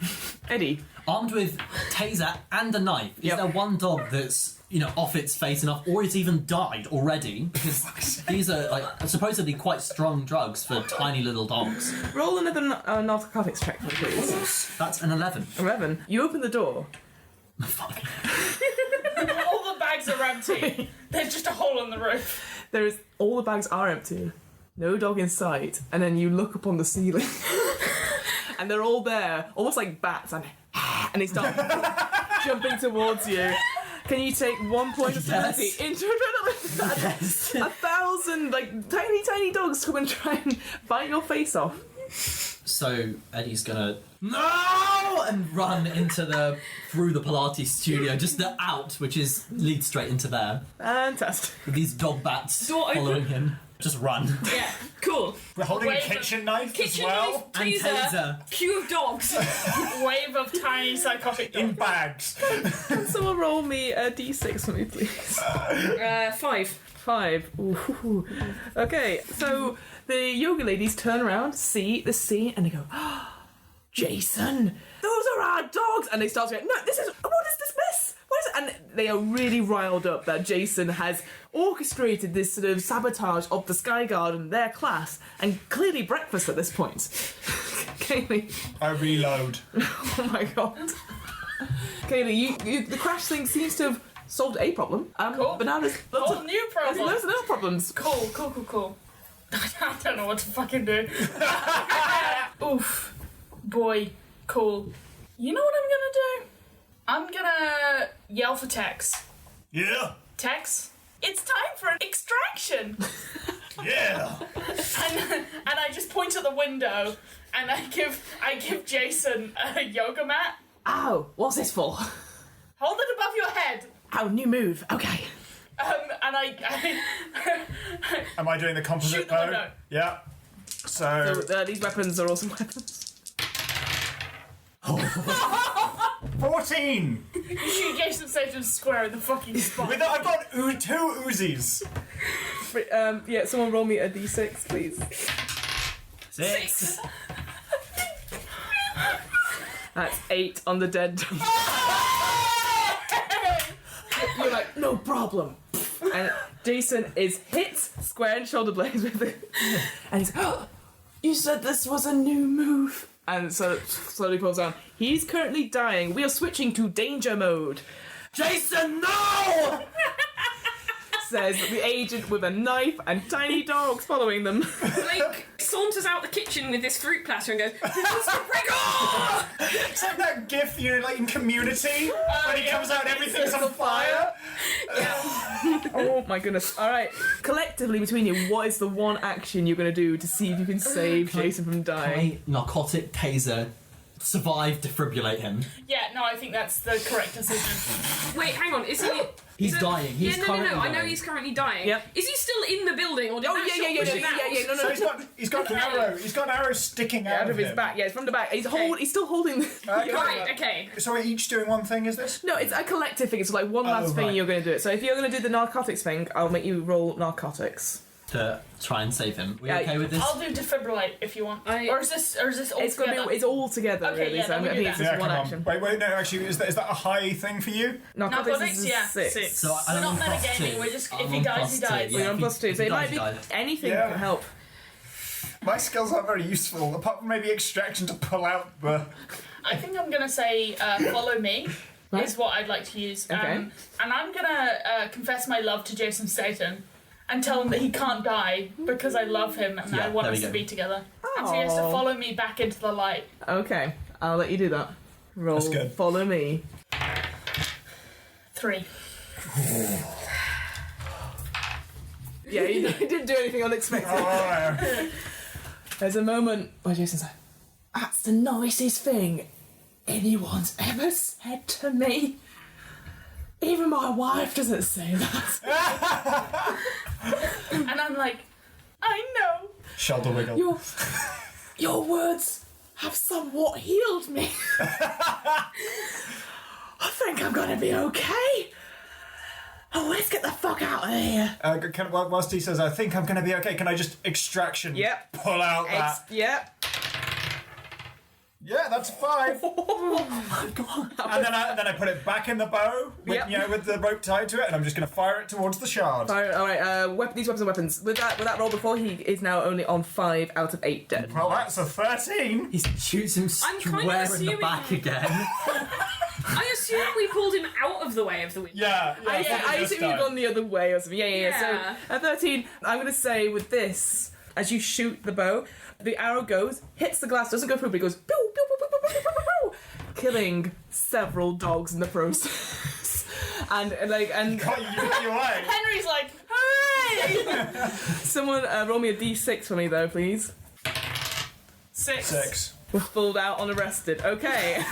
S6: Eddie.
S3: Armed with taser and a knife, is
S6: Yep.
S3: there one dog that's, off its face enough, or it's even died already? Because these are, supposedly quite strong drugs for tiny little dogs.
S6: Roll another narcotics check, please.
S3: That's an 11.
S6: 11. You open the door.
S3: Fuck.
S2: All the are empty. There's just a hole in the roof.
S6: All the bags are empty. No dog in sight. And then you look up on the ceiling. And they're all there, almost like bats, and they start jumping towards you. Can you take 1 point of sanity into adrenaline?
S3: Yes.
S6: 1,000 like tiny dogs come and try and bite your face off.
S3: So Eddie's gonna and run through the Pilates studio, just the out, which leads straight into there.
S6: Fantastic.
S3: With these dog bats
S5: Door open.
S3: following him. Just run.
S5: Yeah, cool.
S4: We're holding a
S2: Wait,
S4: kitchen knife
S5: Kitchen
S4: as well.
S5: knife,
S3: And
S5: taser,
S3: taser.
S5: queue of dogs.
S2: Wave of tiny psychotic
S4: In
S2: dogs.
S4: bags.
S6: Can someone roll me a d6 for me, please?
S5: 5.
S6: 5. Ooh. Okay, so the yoga ladies turn around, see the scene, and they go, oh, Jason, those are our dogs! And they start going, no, what is this mess? What is it? And they are really riled up that Jason has orchestrated this sort of sabotage of the Sky Garden, their class, and clearly breakfast at this point. Kaylee.
S4: I reload.
S6: Oh my god. Kaylee, the crash thing seems to have solved a problem.
S2: Cool.
S6: But now there's
S2: Whole new problem.
S6: There's other problems.
S2: Cool. I don't know what to fucking do. Oof. Boy. Cool. You know what I'm gonna do? I'm gonna yell for Tex.
S4: Yeah.
S2: Tex, it's time for an extraction.
S4: Yeah.
S2: and I just point at the window and I give Jason a yoga mat.
S6: Ow, what's this for?
S2: Hold it above your head.
S6: Oh, new move. Okay.
S2: And I
S4: Am I doing the composite
S2: Shoot the
S4: bow?
S2: window.
S4: Yeah. So
S6: These weapons are awesome weapons.
S4: 14.
S2: you shoot Jason Statham square in the fucking spine.
S4: I've got 2 Uzis.
S6: Yeah, someone roll me a d6, please.
S3: 6.
S6: That's 8 on the dead dog. You're like, no problem. And Jason is hit square in shoulder blades with it. And he's like, oh, you said this was a new move. And so slowly pulls down. He's currently dying. We are switching to danger mode.
S3: Jason, no!
S6: Says the agent with a knife and tiny dogs following them.
S5: Blake saunters out the kitchen with this fruit platter and goes, Gregor!
S4: It's like that gif, like in Community, when he comes out and everything's on fire.
S6: Oh my goodness. Alright. Collectively between you, what is the one action you're going to do to see if you can save Jason from dying?
S3: Narcotic taser. Survive, defibrillate him.
S2: Yeah, no, I think that's the correct decision.
S5: Wait, hang on, is he...
S3: He's dying. He's
S5: no,
S3: currently
S5: I know
S3: dying.
S5: he's currently dying.
S6: Yep.
S5: Is he still in the building, or did that shot push him out?
S6: No.
S4: So he's got an arrow. He's got an arrow sticking
S6: Out of his
S4: him.
S6: back, yeah, it's from the back. He's still holding.
S5: Right, okay.
S4: So we're each doing one thing, is this?
S6: No, it's a collective thing. It's like one last thing
S4: right.
S6: you're going to do it. So if you're going to do the narcotics thing, I'll make you roll narcotics.
S3: To try and save him. We
S6: Yeah,
S3: okay with this?
S2: I'll do defibrillate if you want. Or is this all
S6: It's going
S2: together?
S6: to be. It's all together,
S2: Okay,
S6: really.
S2: yeah,
S6: So
S2: then
S6: I
S2: we do
S6: think
S2: that.
S6: it's just one
S4: come
S6: action.
S4: on. Wait, no, actually, is that a high thing for you?
S6: Narcotics is
S2: yeah,
S6: 6.
S2: 6.
S3: So
S2: We're
S3: I'm
S2: not
S3: on plus
S2: metagaming,
S3: 2.
S2: we're just- if
S3: I'm
S2: he
S3: on
S2: dies,
S3: plus
S2: he
S3: 2.
S2: dies.
S6: We're on
S3: if
S6: plus
S3: he-
S6: 2,
S3: if
S6: so
S3: he
S6: it might
S3: dies,
S6: be
S3: he dies.
S6: anything
S4: Yeah.
S6: can help.
S4: My skills aren't very useful, apart from maybe extraction to pull out the...
S2: I think I'm gonna say follow me.
S6: Right.
S2: Is what I'd like to use.
S6: Okay.
S2: And I'm gonna confess my love to Jason Statham and tell him that he can't die because I love him and
S3: Yeah,
S2: I want
S3: there
S2: us
S3: we
S2: to
S3: go.
S2: be together. And so he has to
S6: Aw.
S2: follow me back into the light.
S6: Okay, I'll let you do that. Roll.
S4: That's good.
S6: Follow me.
S2: 3.
S6: Yeah, you didn't do anything unexpected.
S4: Oh,
S6: There's a moment where Jason's like, "That's the nicest thing anyone's ever said to me. Even my wife doesn't say that."
S2: And I'm like, I know.
S4: shoulder wiggle.
S6: Your words have somewhat healed me. I think I'm gonna be okay. Oh, let's get the fuck out of here.
S4: Whilst he says, I think I'm going to be okay, can I just extraction?
S6: Yep.
S4: Pull out that.
S6: Yep.
S4: Yeah, that's 5.
S6: Oh my god.
S4: And then I put it back in the bow, with,
S6: Yep.
S4: with the rope tied to it, and I'm just going to fire it towards the shard.
S6: All right. These weapons are weapons. With that roll before, he is now only on 5 out of 8 dead.
S4: Well, that's a 13.
S3: He shoots him
S5: I'm kind of
S3: square in the
S5: assuming-
S3: back again.
S5: I assume assume we pulled him out of the way of the window.
S4: Yeah,
S6: I
S4: probably this
S6: assume you've
S4: time.
S6: gone the other way or something. Yeah.
S5: Yeah.
S6: So at 13, I'm going to say with this, as you shoot the bow, the arrow goes, hits the glass, doesn't go through, but it goes pew, pew, pew, pew, pew, pew, pew, pew, killing several dogs in the process. and
S4: Got you away.
S2: Henry's like, hooray!
S6: someone roll me a d6 for me though, please.
S2: 6.
S6: We're pulled out on arrested. Okay.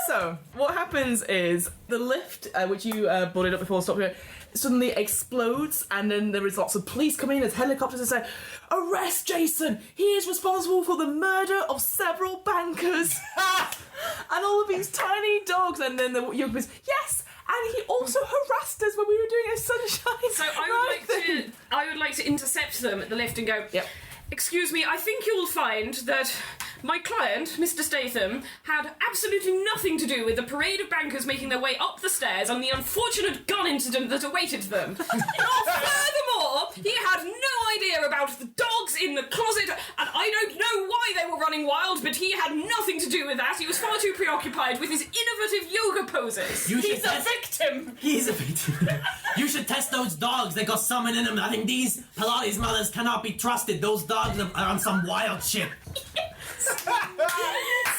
S6: So, what happens is the lift, which you boarded up before stopping it, suddenly explodes, and then there is lots of police coming in, there's helicopters and say, "Arrest Jason! He is responsible for the murder of several bankers!" And all of these tiny dogs, and then the young goes, "Yes! And he also harassed us when we were doing a sunshine."
S5: So I would like to intercept them at the lift and go,
S6: Yep.
S5: "Excuse me, I think you'll find that my client, Mr. Statham, had absolutely nothing to do with the parade of bankers making their way up the stairs and the unfortunate gun incident that awaited them. Furthermore, he had no idea about the dogs in the closet, and I don't know why they were running wild, but he had nothing to do with that. He was far too preoccupied with his innovative yoga poses."
S2: He's a victim!
S3: He's a victim. You should test those dogs. They got something in them. I think these Pilates mothers cannot be trusted. Those dogs are on some wild shit.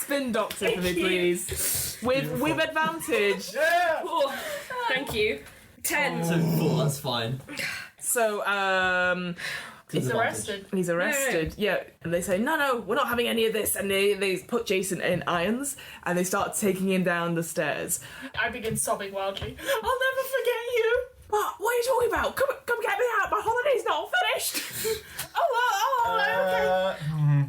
S6: Spin doctor for me, please. With advantage.
S4: Yeah.
S5: Oh, thank you. 10.
S3: So 4, that's fine.
S6: So,
S2: He's arrested.
S6: he's arrested. Yeah, and they say, no, we're not having any of this. And they put Jason in irons, and they start taking him down the stairs.
S2: I begin sobbing wildly. I'll never forget you!
S6: What are you talking about? Come get me out. My holiday's not finished.
S2: Okay.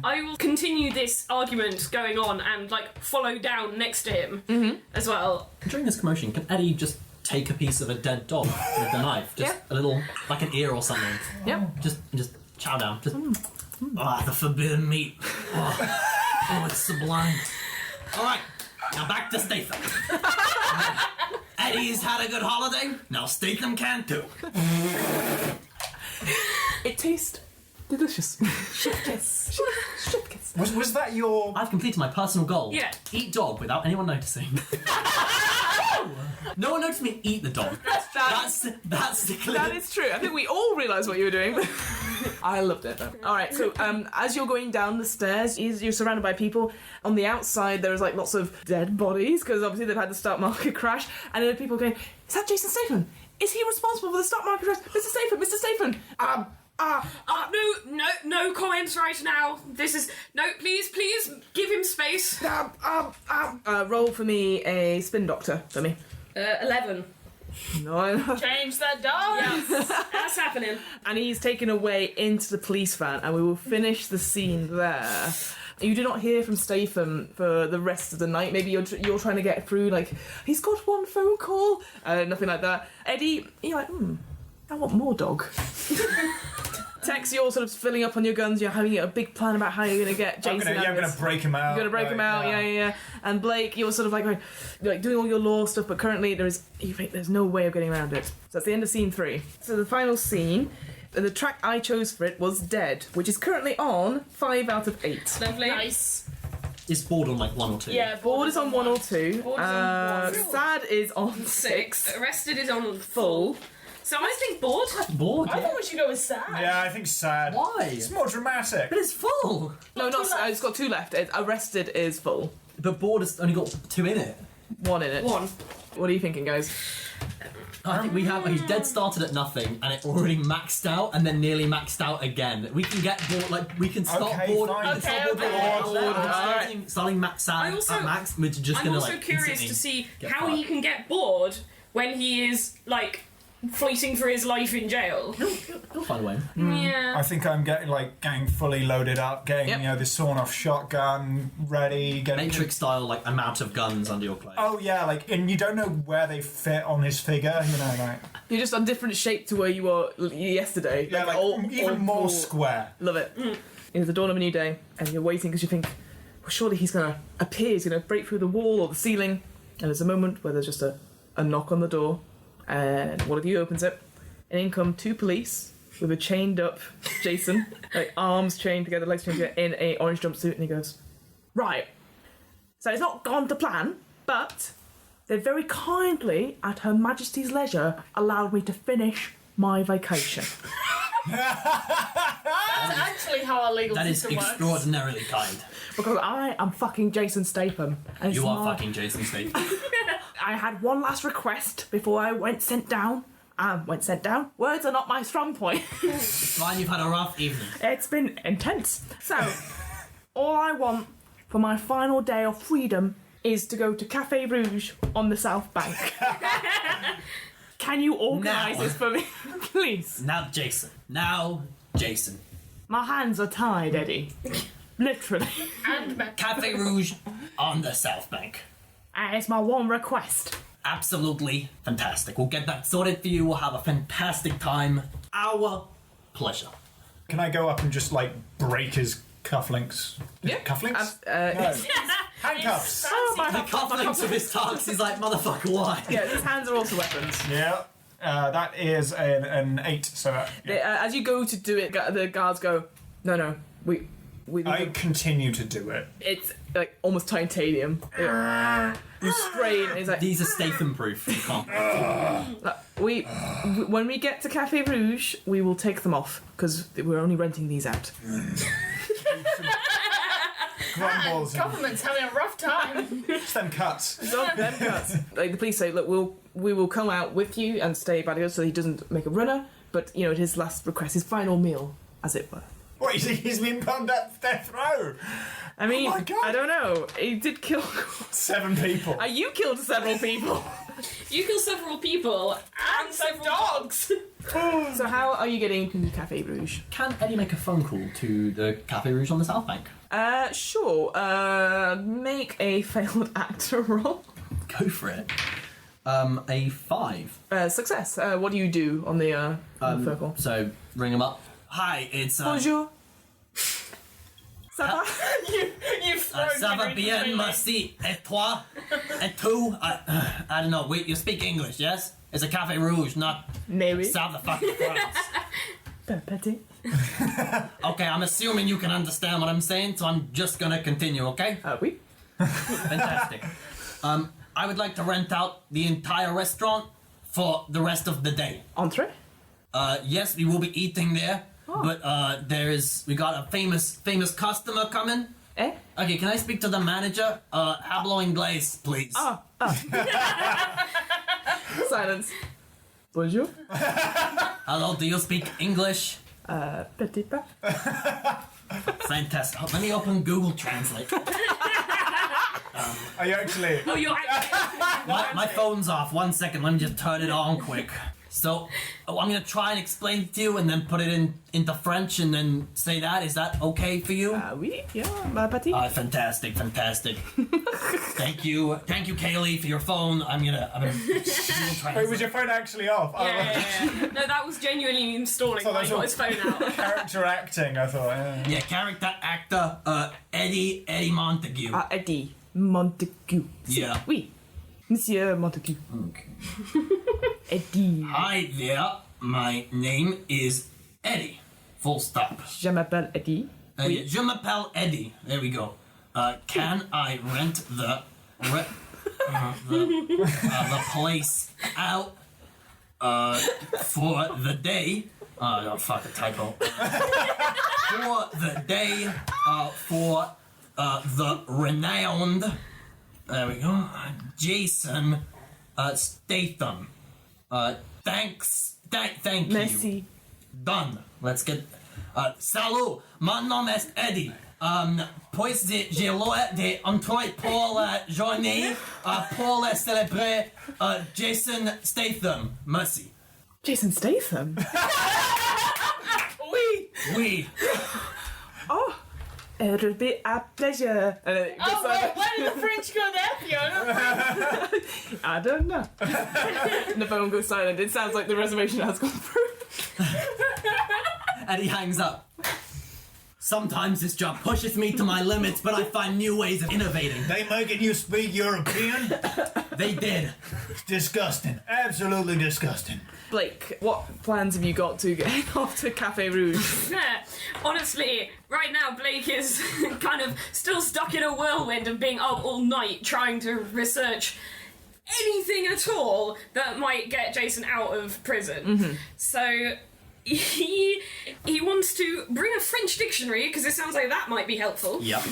S5: I will continue this argument going on and, follow down next to him as well.
S3: During this commotion, can Eddie just take a piece of a dead dog with the knife? Just
S6: Yeah.
S3: a little, like an ear or something.
S6: Yep.
S3: Just chow down. Just, the forbidden meat. Oh, it's sublime. All right, now back to Statham. Eddie's had a good holiday. Now Statham can too.
S6: It tastes delicious. Chef kiss. Chef kiss.
S4: Was that your?
S3: I've completed my personal goal.
S5: Yeah.
S3: Eat dog without anyone noticing. No one noticed me eat the dog. That's the clip.
S6: That is true. I think we all realised what you were doing. I loved it. All right, so as you're going down the stairs, you're surrounded by people. On the outside, there is lots of dead bodies because obviously they've had the stock market crash, and there are people going, "Is that Jason Statham? Is he responsible for the stock market crash? Mr. Statham, Mr. Statham."
S5: No comments right now. This is please give him space.
S6: Roll for me a spin doctor for me.
S5: 11.
S6: No.
S2: Change that dog!
S5: Yes, that's happening.
S6: And he's taken away into the police van, and we will finish the scene there. You do not hear from Statham for the rest of the night. Maybe you're trying to get through, he's got one phone call. Nothing like that. Eddie, you're like, I want more dog. Tex, you're sort of filling up on your guns. You're having a big plan about how you're going to get Jason
S4: I'm gonna break him out.
S6: You're gonna break him out, yeah. And Blake, you're sort of like doing all your law stuff, but currently there's no way of getting around it. So that's the end of scene 3. So the final scene, the track I chose for it was Dead, which is currently on 5 out of 8.
S5: Lovely.
S2: Nice.
S3: Is bored on 1 or 2?
S2: Yeah,
S6: Bored is on 1 or 2.
S5: Bored is on 1.
S6: Sad is on 6.
S5: 6. Arrested is on
S6: Full.
S5: So I think bored.
S3: Bored?
S2: I thought we should go with sad.
S4: Yeah, I think sad.
S3: Why?
S4: It's more dramatic.
S3: But it's full.
S6: No, not sad. It's got 2 left. Arrested is full.
S3: But bored has only got 2 in it.
S6: 1 in it.
S5: 1.
S6: What are you thinking, guys?
S3: I think he's dead started at nothing and it already maxed out and then nearly maxed out again. We can get bored, we can start
S4: Okay,
S3: bored.
S4: fine.
S3: We can start
S2: Okay.
S3: bored. Starting max out at max, we're just
S5: I'm
S3: gonna
S5: also curious
S3: instantly
S5: to see
S3: get
S5: how
S3: fucked.
S5: he can get bored when he is fighting for his life in jail.
S3: He'll find a way.
S5: Yeah.
S4: I think I'm getting fully loaded up, getting
S6: Yep.
S4: this sawn-off shotgun ready, getting
S3: Matrix style, amount of guns under your clothes.
S4: Oh yeah, and you don't know where they fit on his figure,
S6: You're just a different shape to where you were yesterday.
S4: Yeah, even more square.
S6: Love it. It's the dawn of a new day, and you're waiting because you think, well, surely he's going to appear, he's going to break through the wall or the ceiling. And there's a moment where there's just a knock on the door, and one of you opens it, and in come 2 police with a chained up Jason, arms chained together, legs chained together, in a orange jumpsuit, and he goes, "Right, So it's not gone to plan, but they very kindly, at Her Majesty's leisure, allowed me to finish my vacation.
S2: That's actually how our legal
S3: That is
S2: system works.
S3: extraordinarily kind.
S6: Because I am fucking Jason Statham. And
S3: You
S6: it's
S3: are
S6: my-
S3: fucking Jason Statham.
S6: I had one last request before I went sent down. Words are not my strong point.
S3: Fine, you've had a rough evening.
S6: It's been intense. So, all I want for my final day of freedom is to go to Café Rouge on the South Bank. Can you organise
S3: Now.
S6: this for me, please?
S3: Now, Jason.
S6: My hands are tied, Eddie. Literally.
S2: And
S3: Café Rouge on the South Bank.
S6: And it's my one request.
S3: Absolutely fantastic. We'll get that sorted for you. We'll have a fantastic time. Our pleasure.
S4: Can I go up and just like break his cufflinks?
S6: Yeah.
S4: Cufflinks? No. Handcuffs.
S6: Oh, my
S3: The cufflinks of his tux. He's like, motherfucker, why?
S6: Yeah, his hands are also weapons.
S4: Yeah. That is an 8. So that, yeah.
S6: As you go to do it, the guards go, no, we
S4: I continue to do it.
S6: it's like almost titanium. You strain, and it's like,
S3: These are Statham proof. You can't.
S6: when we get to Café Rouge, we will take them off because we're only renting these out.
S4: Grumbles and
S2: government's having a rough time.
S4: just them cuts.
S6: Like the police say, look, we will come out with you and stay by the other so he doesn't make a runner. But you know, his last request, his final meal, as it were.
S4: What, he's been put on death row?
S6: I mean,
S4: Oh my God.
S6: I don't know. He did kill.
S4: 7 people.
S6: You killed several people.
S5: You kill several people and several dogs.
S6: So how are you getting to Café Rouge?
S3: Can Eddie make a phone call to the Café Rouge on the South Bank?
S6: Sure. Make a failed actor roll.
S3: Go for it. A 5.
S6: Success. What do you do on the circle?
S3: So ring him up. Hi, it's
S6: Bonjour. Ça va?
S2: You've thrown
S3: Ça va
S2: Henry
S3: bien,
S2: completely.
S3: merci. Et toi? Et tu? I don't know. Wait, you speak English, yes? It's a Café Rouge, not
S6: Maybe.
S3: South of fucking France.
S6: Petit.
S3: Okay, I'm assuming you can understand what I'm saying, so I'm just gonna continue, okay?
S6: Oui.
S3: Fantastic. I would like to rent out the entire restaurant for the rest of the day.
S6: Entree?
S3: Yes, we will be eating there, but we got a famous customer coming.
S6: Eh?
S3: Okay, can I speak to the manager? Hablo inglés, please.
S6: Silence. Bonjour.
S3: Hello, do you speak English?
S6: Petit pas.
S3: Fantastic. Let me open Google Translate.
S4: Are you actually?
S5: Oh, you're
S3: My phone's off. 1 second. Let me just turn it on quick. So, I'm gonna try and explain it to you, and then put it into French, and then say that. Is that okay for you?
S6: Oui, yeah, ma petit.
S3: Fantastic. Thank you, Kaylee, for your phone. I'm gonna
S4: Wait, was your phone actually off?
S5: Yeah. No, that was genuinely installing
S4: So
S5: when he
S4: that's
S5: got his phone out.
S4: Character acting, I thought. Yeah.
S3: Yeah, character actor Eddie Montague.
S6: Eddie Montague.
S3: Yeah.
S6: Oui. Monsieur Montague.
S3: Okay.
S6: Eddie.
S3: Hi there. My name is Eddie. Full stop.
S6: Je m'appelle Eddie.
S3: Je m'appelle Eddie. There we go. Can I rent the place out for the day? Oh, fuck, a typo. For the day, for the renowned, there we go, Jason Statham. Thank you.
S6: Merci.
S3: Done. Let's get. Salut, mon nom est Eddie. J'ai l'heure d'entrer pour la journée pour célébrer Jason Statham. Merci.
S6: Jason Statham?
S3: Oui.
S6: Oh, it'll be a pleasure.
S2: Oh, wait, why did the French go there, Fiona?
S6: I don't know. And the phone goes silent. It sounds like the reservation has gone through.
S3: And he hangs up. Sometimes this job pushes me to my limits, but I find new ways of innovating.
S4: They making you speak European?
S3: They did.
S4: Disgusting. Absolutely disgusting.
S6: Blake, what plans have you got to get off to Cafe Rouge?
S5: Yeah, honestly, right now Blake is kind of still stuck in a whirlwind of being up all night trying to research anything at all that might get Jason out of prison. So he wants to bring a French dictionary because it sounds like that might be helpful.
S3: Yep.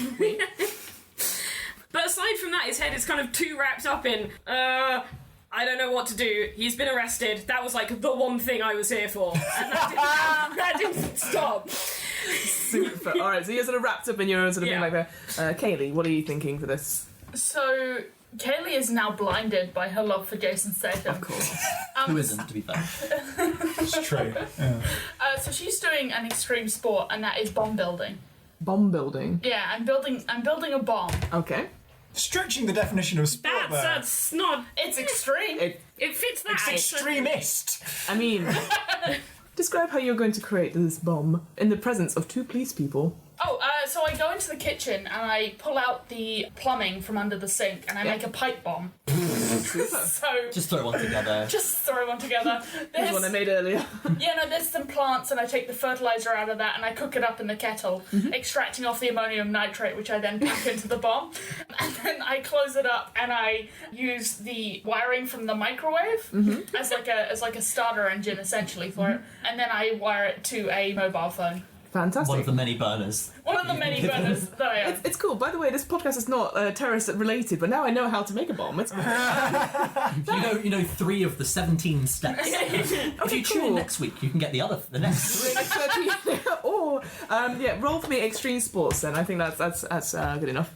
S5: But aside from that, his head is kind of too wrapped up in, I don't know what to do. He's been arrested. That was like the one thing I was here for. And that didn't stop.
S6: Super. All right, so you're sort of wrapped up in your own sort of thing like that. Kaylee, what are you thinking for this?
S2: So Kaylee is now blinded by her love for Jason Statham.
S6: Of course.
S3: Who isn't, to be fair?
S4: It's true. Yeah.
S2: So she's doing an extreme sport, and that is bomb building.
S6: Bomb building.
S2: Yeah, I'm building a bomb.
S6: Okay.
S4: Stretching the definition of sport there.
S5: That's not...
S2: It's extreme.
S5: It fits that.
S4: It's extremist.
S6: I mean, describe how you're going to create this bomb in the presence of two police people.
S2: So I go into the kitchen and I pull out the plumbing from under the sink and I make a pipe bomb. So
S3: Just throw one together.
S2: just throw one together.
S6: This one I made earlier.
S2: There's some plants and I take the fertilizer out of that and I cook it up in the kettle, extracting off the ammonium nitrate, which I then pack into the bomb. And then I close it up and I use the wiring from the microwave as like a starter engine essentially for it. And then I wire it to a mobile phone.
S6: Fantastic.
S3: One of the many burners.
S2: One of the many burners that I have.
S6: It's cool. By the way, this podcast is not terrorist related, but now I know how to make a bomb. It's
S3: You know 3 of the 17 steps. If you tune in
S6: cool.
S3: next week, you can get the next 3.
S6: or roll for me extreme sports. Then I think that's good enough.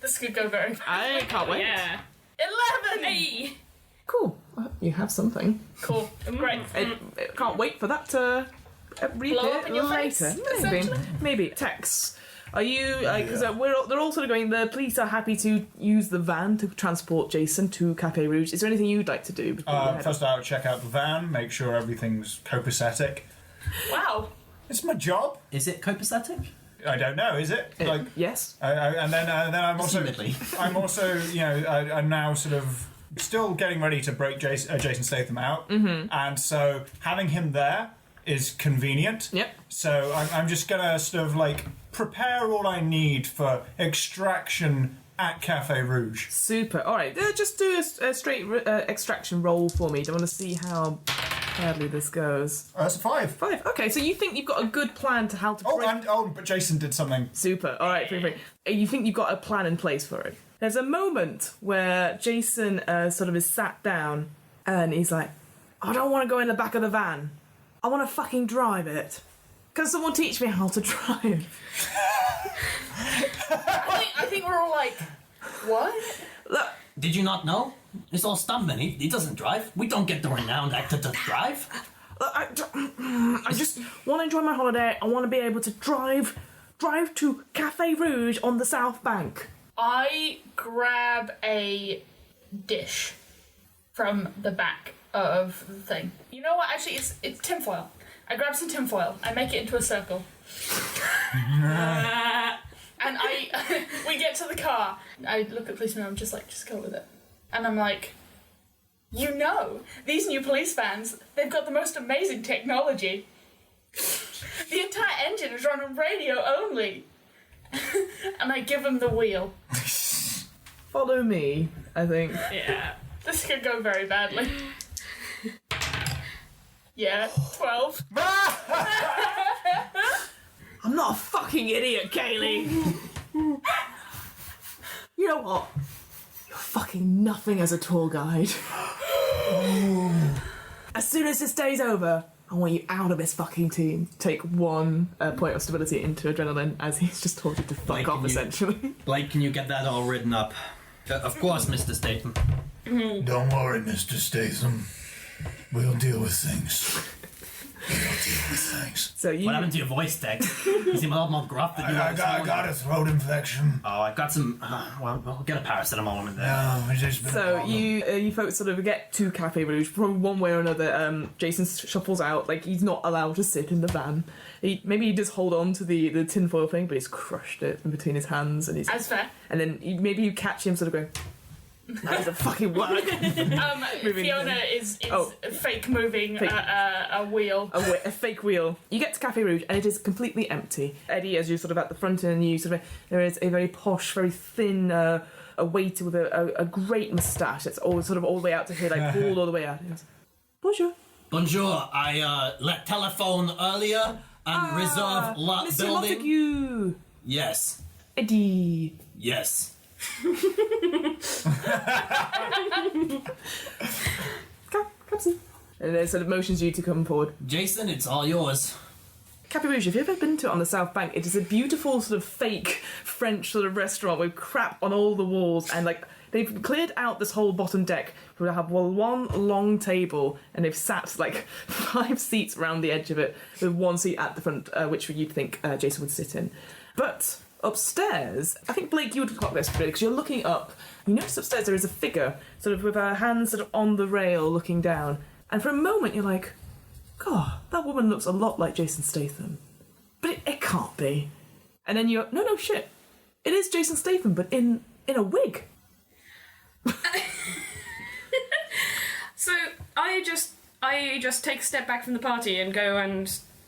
S2: This could go very
S6: I can't wait.
S5: Yeah.
S2: 11!
S5: Hey!
S6: Cool. You have something.
S2: Cool. Great.
S6: I can't wait for that to reappear
S2: Blow up in your
S6: later.
S2: face,
S6: Maybe.
S2: essentially.
S6: Maybe. Tex, are you? Because they're all sort of going. The police are happy to use the van to transport Jason to Cafe Rouge. Is there anything you'd like to do? Before you head
S4: First, I would check out the van, make sure everything's copacetic.
S2: Wow.
S4: It's my job.
S3: Is it copacetic?
S4: I don't know. Is it?
S6: up? Yes.
S4: And then I'm also
S3: Assumedly.
S4: I'm now sort of still getting ready to break Jason Statham out, and so having him there is convenient.
S6: Yep.
S4: So I'm just gonna sort of like prepare all I need for extraction at Cafe Rouge.
S6: Super. All right. Just do a straight extraction roll for me. I want to see how badly this goes.
S4: That's a 5.
S6: 5. Okay. So you think you've got a good plan to how to break...
S4: But Jason did something.
S6: Super. All right. Pretty. You think you've got a plan in place for it. There's a moment where Jason sort of is sat down and he's like, I don't want to go in the back of the van. I want to fucking drive it. Can someone teach me how to drive?
S2: I think we're all like, what?
S6: Look,
S3: Did you not know? It's all stuntman. He doesn't drive. We don't get the renowned actor to drive.
S6: I just want to enjoy my holiday. I want to be able to drive to Cafe Rouge on the South Bank.
S2: I grab a dish from the back of the thing. You know what? Actually, it's tinfoil. I grab some tinfoil. I make it into a circle. And we get to the car. I look at the policeman and I'm just like, just go with it. And I'm like, these new police vans, they've got the most amazing technology. The entire engine is run on radio only. And I give him the wheel.
S6: Follow me, I think.
S2: Yeah. This could go very badly. Yeah, 12.
S6: I'm not a fucking idiot, Kaylee. You know what? You're fucking nothing as a tour guide. As soon as this day's over, I want you out of this fucking team. Take 1 point of stability into adrenaline as he's just told you to fuck
S3: Blake,
S6: off,
S3: can you-
S6: essentially.
S3: Blake, can you get that all written up? Of course, Mr. Statham.
S7: Don't worry, Mr. Statham. We'll deal with things. We'll deal with things.
S6: So you...
S3: What happened to your voice, Dex? You seem a lot more gruff than you were
S7: I
S3: this
S7: got
S3: morning.
S7: a throat infection.
S3: Oh, I've got some... we'll get a paracetamol in there.
S7: No, it's just been a
S6: So
S7: problem.
S6: you folks sort of get to Cafe Rouge from one way or another. Jason shuffles out, like he's not allowed to sit in the van. Maybe he does hold on to the tinfoil thing, but he's crushed it in between his hands, and he's
S2: That's fair.
S6: and then maybe you catch him sort of going, That doesn't fucking work.
S2: Fiona is fake moving
S6: Fake.
S2: a wheel.
S6: A fake wheel. You get to Cafe Rouge and it is completely empty. Eddie, as you're sort of at the front and you sort of, there is a very posh, very thin a waiter with a great moustache that's all the way out to here, like pulled all the way out. He goes, bonjour.
S3: Bonjour, I let telephone earlier and reserve
S6: Monsieur
S3: building.
S6: Montague.
S3: Yes.
S6: Eddie.
S3: Yes.
S6: Captain. And it sort of motions you to come forward.
S3: Jason, it's all yours.
S6: Cafe Rouge, if you've ever been to it on the South Bank, it is a beautiful sort of fake French sort of restaurant with crap on all the walls, and like they've cleared out this whole bottom deck. We have one long table, and they've sat like 5 seats around the edge of it, with 1 seat at the front, which you'd think Jason would sit in. But upstairs, I think Blake, you would clock this because you're looking up. You notice upstairs there is a figure, sort of with her hands sort of on the rail, looking down, and for a moment you're like, God, that woman looks a lot like Jason Statham. But it can't be. And then you're, no, shit. It is Jason Statham, but in a wig.
S5: So I just take a step back from the party and go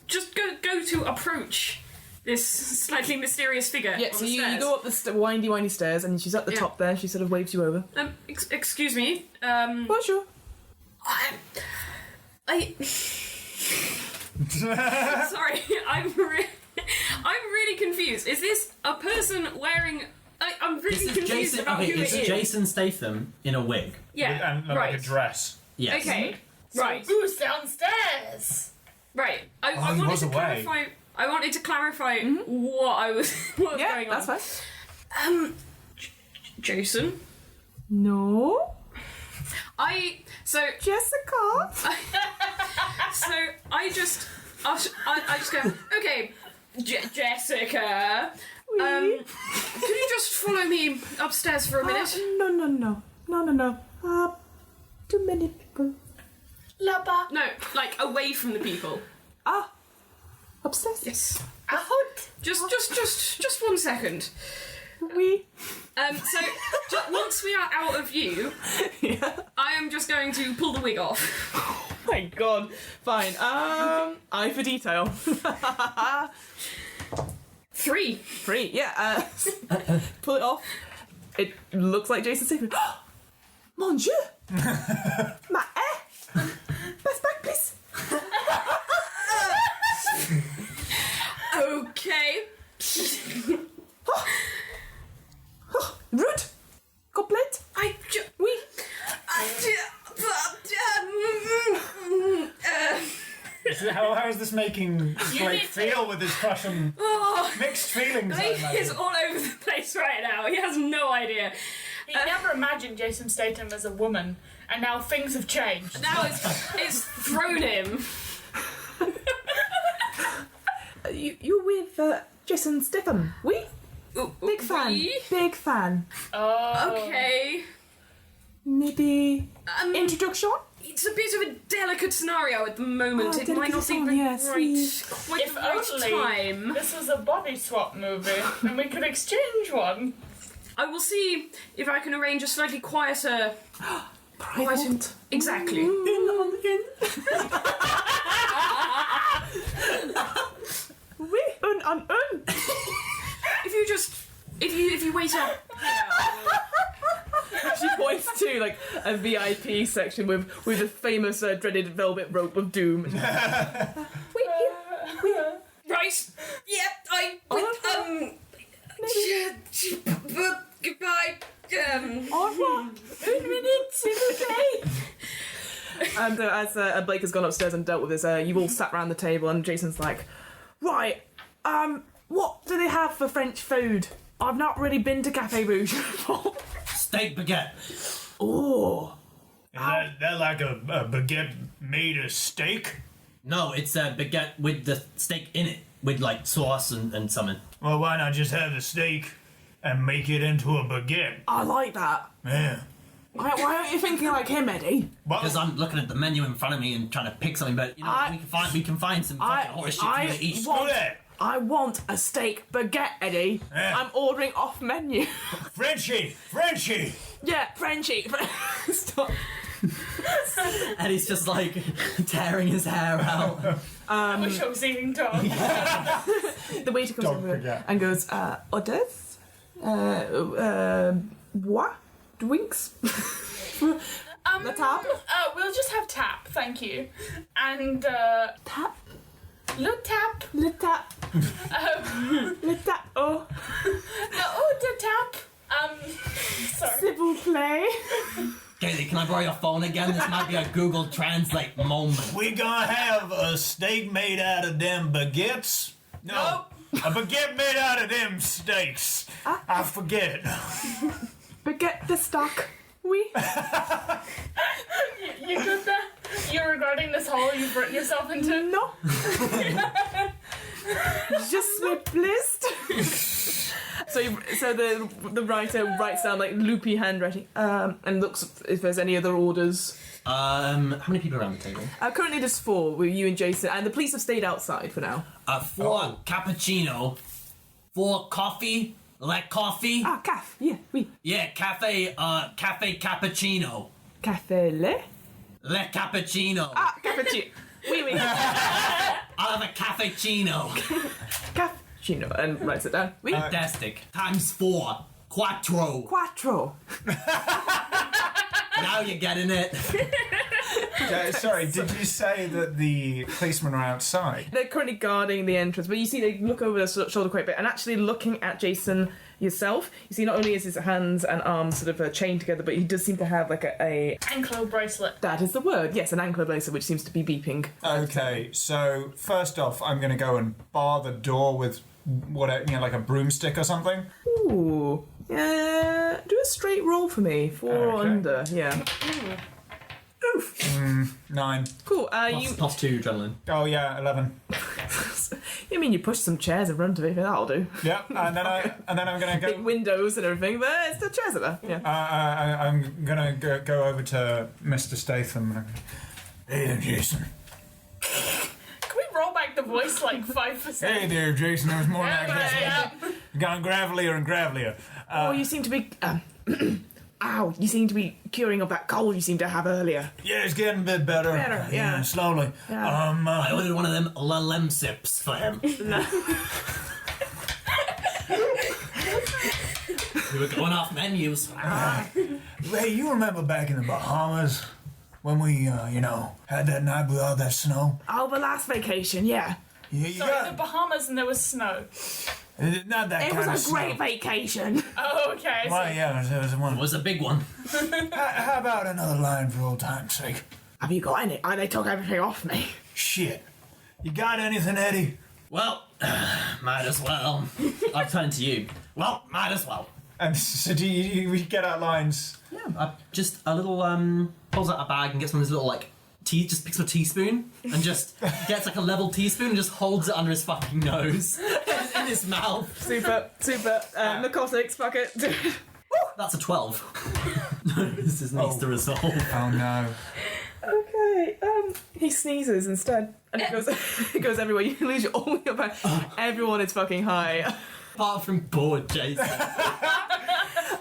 S5: to approach this slightly mysterious figure.
S6: Yeah,
S5: on
S6: so
S5: the
S6: you
S5: stairs.
S6: go up the windy stairs, and she's at the top there, and she sort of waves you over.
S5: Excuse me.
S6: Bonjour.
S5: Sorry, I'm really confused. Is this a person wearing? I'm really
S3: This is
S5: confused
S3: Jason.
S5: about
S3: Okay,
S5: who
S3: it's
S5: it is.
S3: Jason Statham in a wig.
S5: Yeah,
S4: And
S5: right.
S4: like a dress.
S3: Yes.
S5: Okay, right,
S2: Who's downstairs?
S5: right. I
S4: he
S5: wanted
S4: was
S5: to
S4: away.
S5: clarify. I wanted to clarify what was
S6: Yeah,
S5: going on.
S6: that's fine.
S5: Jason.
S6: No. Jessica.
S5: So I just go, okay, Jessica,
S6: Oui.
S5: can you just follow me upstairs for a minute?
S6: No. Too many people.
S2: Laba.
S5: No, like away from the people.
S6: Upstairs.
S5: Yes.
S2: Out.
S5: Just 1 second.
S6: Oui.
S5: So once we are out of view, I am just going to pull the wig off.
S6: Oh my God. Fine. Eye for detail.
S5: 3.
S6: 3. Yeah. Pull it off. It looks like Jason Statham. Mon Dieu. Ma pass back, please.
S5: Okay.
S6: Rude. Complete. Oui.
S4: How is this making Blake
S2: need to-
S4: feel with his crush and mixed feelings? I
S5: He is
S4: imagine?
S5: all over the place right now. He has no idea.
S2: He never imagined Jason Statham as a woman, and now things have changed.
S5: Now it's thrown him.
S6: You with Jason Statham? Oui. Big fan.
S5: Oui?
S6: Big fan.
S2: Oh.
S5: Okay.
S6: Maybe introduction?
S5: It's a bit of a delicate scenario at the moment.
S6: Oh,
S5: it might not be
S6: delicate,
S5: the
S6: yes,
S5: quite
S2: If
S5: the right
S2: only
S5: time.
S2: this was a body swap movie, and we could exchange one.
S5: I will see if I can arrange a slightly quieter.
S6: Private.
S5: Exactly.
S6: Oui. Un.
S5: If you wait up.
S6: She points to like a VIP section with the famous dreaded velvet rope of doom.
S5: Right. Yep. Goodbye.
S6: Au revoir. Une minute, s'il vous plaît. And as Blake has gone upstairs and dealt with this, you've all sat round the table, and Jason's like, right, what do they have for French food? I've not really been to Cafe Rouge before.
S3: Steak baguette.
S6: Oh.
S4: Is that like a baguette made of steak?
S3: No, it's a baguette with the steak in it, with like sauce and something.
S4: Well, why not just have the steak and make it into a baguette?
S6: I like that.
S4: Yeah.
S6: Why aren't you thinking like him, Eddie?
S3: Because I'm looking at the menu in front of me and trying to pick something, but you know we can find some fucking horse shit for you to eat.
S4: Screw that.
S6: I want a steak baguette, Eddie.
S4: Yeah.
S6: I'm ordering off menu.
S4: Frenchie!
S6: Yeah, Frenchie. Stop.
S3: And he's just like tearing his hair out.
S2: I wish I was eating dog.
S6: The waiter comes
S4: Don't
S6: over
S4: forget.
S6: and goes, orders? What? Drinks? The tap?
S2: We'll just have tap, thank you. And,
S6: Tap?
S2: le tap.
S6: Le tap? Le tap? Oh,
S2: Oh, the tap. Sorry.
S6: s'il vous plaît.
S3: Katie, can I borrow your phone again? This might be a Google Translate moment.
S4: We gonna have a steak made out of them baguettes? No. A baguette made out of them steaks. I forget.
S6: Baguette the stock. Oui.
S2: You good there? You're regarding this hole you've written yourself into?
S6: No. Je suis pleased. So the writer writes down like loopy handwriting and looks if there's any other orders.
S3: How many people around the table?
S6: Currently there's 4 with you and Jason, and the police have stayed outside for now.
S3: 4 cappuccino, 4 coffee, like coffee.
S6: Ah, caf, yeah, oui.
S3: Yeah, cafe cappuccino.
S6: Café lait?
S3: Le cappuccino.
S6: Ah, cappuccino. Oui, oui.
S3: I'll have a cappuccino.
S6: Cappuccino, and writes it down. Oui.
S3: Fantastic. Times 4. Quattro.
S6: Quattro.
S3: Now you're getting it.
S4: Sorry, did you say that the policemen are outside?
S6: They're currently guarding the entrance, but you see they look over their shoulder quite a bit, and actually looking at Jason yourself, you see not only is his hands and arms sort of chained together, but he does seem to have like a
S2: Ankle bracelet.
S6: that is the word, yes, an ankle bracelet which seems to be beeping.
S4: Okay, so first off, I'm gonna go and bar the door with like a broomstick or something.
S6: Ooh. Do a straight roll for me. 4 or
S4: Okay.
S6: under, yeah. Oof.
S4: 9.
S6: Cool.
S3: Plus 2 adrenaline.
S4: Oh yeah, 11.
S6: I mean, you push some chairs in front of it, that'll do.
S4: Yeah, and then I'm gonna
S6: Big
S4: go.
S6: windows and everything, but it's the chairs are there. Yeah.
S4: I'm gonna go over to Mr. Statham. Hey there, Jason.
S2: Can we roll back the voice like 5%?
S4: Hey there, Jason. There's more like this.
S2: Yeah.
S4: Gone gravelier and gravelier.
S6: Oh, you seem to be. Ow! You seem to be curing of that cold you seemed to have earlier.
S4: Yeah, it's getting a bit better.
S6: Better, yeah.
S4: Slowly.
S6: Yeah.
S3: I ordered one of them lemsips for him. We were going off menus.
S4: Hey, you remember back in the Bahamas when we, had that night with all that snow?
S6: Oh, the last vacation, yeah.
S4: You
S2: Sorry, the Bahamas and there was snow.
S4: not that
S6: It
S4: kind of
S6: was a
S4: snow.
S6: great vacation.
S2: Oh, okay.
S4: Well, yeah, it was one.
S3: It was a big one.
S4: How about another line for old time's sake?
S6: Have you got any? Oh, they took everything off me.
S4: Shit. You got anything, Eddie?
S3: Well, might as well. I've turned to you. Well, might as well.
S4: And so we get out lines.
S3: Yeah, just a little, pulls out a bag and gets one of those little, like, just picks up a teaspoon and just gets, like, a level teaspoon and just holds it under his fucking nose. In his mouth.
S6: Super. Narcotics, fuck it.
S3: That's a 12. This is needs to resolve.
S4: Oh no.
S6: Okay, he sneezes instead. And it goes everywhere. You lose all your power. Everyone is fucking high.
S3: Apart from bored Jason.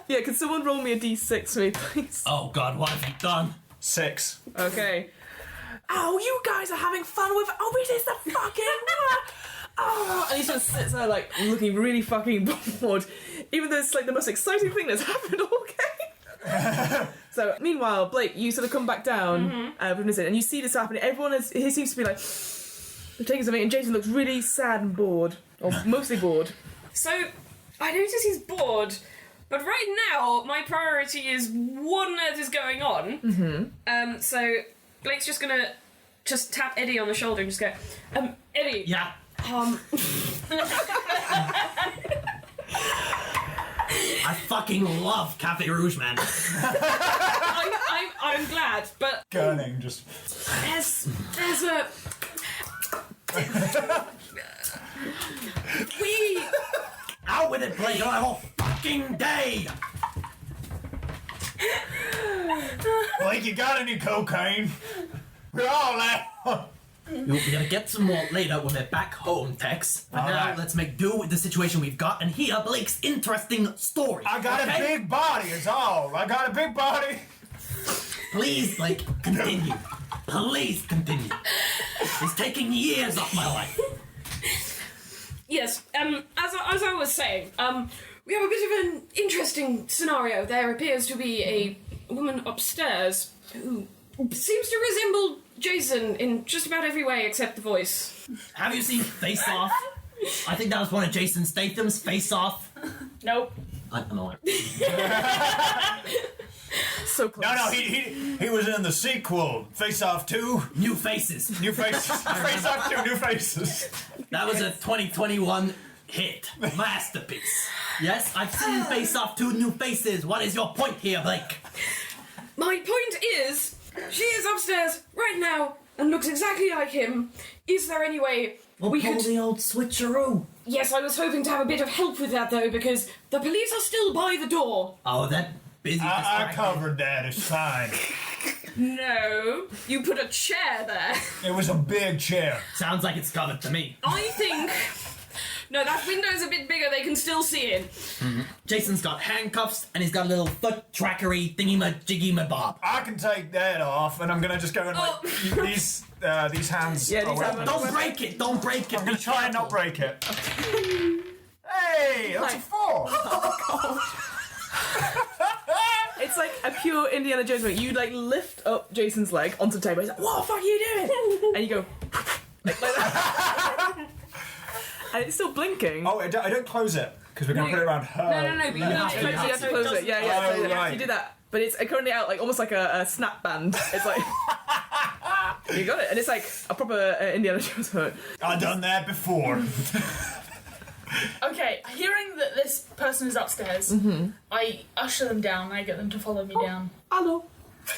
S6: Yeah, can someone roll me a d6 for me, please?
S3: Oh god, what have you done?
S4: 6.
S6: Okay. Oh, you guys are having fun with. Oh, it is the fucking. Oh, and he sort of sits there like looking really fucking bored, even though it's like the most exciting thing that's happened all game. So meanwhile, Blake, you sort of come back down from this, and you see this happening. Everyone he seems to be like they're taking something, and Jason looks really sad and bored, or mostly bored.
S5: So, I notice he's bored, but right now, my priority is what on earth is going on. Mm-hmm. So, Blake's just gonna tap Eddie on the shoulder and just go, Eddie.
S3: Yeah. I fucking love Cafe Rouge, man.
S5: I'm glad, but
S4: Gurning just.
S5: there's a... we...
S3: Out with it, Blake, or I will fucking day.
S4: Blake, you got any cocaine? We're all out.
S3: We're gonna get some more later when we're back home, Tex. But now
S4: Alright.
S3: let's make do with the situation we've got and hear Blake's interesting story.
S4: I got a big body, is all. I got a big body.
S3: Please, Blake, continue. Please continue. It's taking years off my life.
S5: Yes, as I was saying, we have a bit of an interesting scenario. There appears to be a woman upstairs who seems to resemble Jason in just about every way except the voice.
S3: Have you seen Face Off? I think that was one of Jason Statham's Face Off.
S2: Nope.
S3: I don't know.
S6: So close.
S4: No, he was in the sequel, Face Off 2.
S3: New Faces.
S4: New Faces. Face Off 2, New Faces.
S3: That was a 2021 hit. Masterpiece. Yes, I've seen Face Off 2 New Faces. What is your point here, Blake?
S5: My point is, she is upstairs right now and looks exactly like him. Is there any way we
S3: pull
S5: could...
S3: the old switcheroo.
S5: Yes, I was hoping to have a bit of help with that though, because the police are still by the door.
S3: Oh, that busy.
S4: I covered that, it's fine.
S5: No, you put a chair there.
S4: It was a big chair.
S3: Sounds like it's covered to me.
S5: I think... No, that window's a bit bigger, they can still see in.
S3: Jason's got handcuffs and he's got a little foot trackery thingy-ma-jiggy-ma-bob.
S4: I can take that off, and I'm gonna just go and like these hands.
S6: Yeah, these
S4: are
S6: hands
S4: weapons.
S3: Don't break it! Don't break it!
S4: I'm gonna try and not break it. Hey, that's a 4.
S1: It's like a pure Indiana Jones moment. You like lift up Jason's leg onto the table. He's like, "What the fuck are you doing?" And you go like that. And it's still blinking.
S4: Oh, I don't close it because we're gonna put it around her.
S5: No, but you
S3: have
S5: need
S3: to-
S5: to
S3: you
S5: close
S1: You
S5: it
S1: have
S5: so
S1: to
S5: it
S1: close it.
S5: doesn't...
S1: Yeah,
S4: Oh,
S1: so
S4: right.
S1: you do that. But it's currently out like almost like a snap band. It's like you got it, and it's like a proper Indiana Jones hood.
S4: I've done that before.
S2: Okay, hearing that this person is upstairs, I usher them down. I get them to follow me down.
S1: Allô.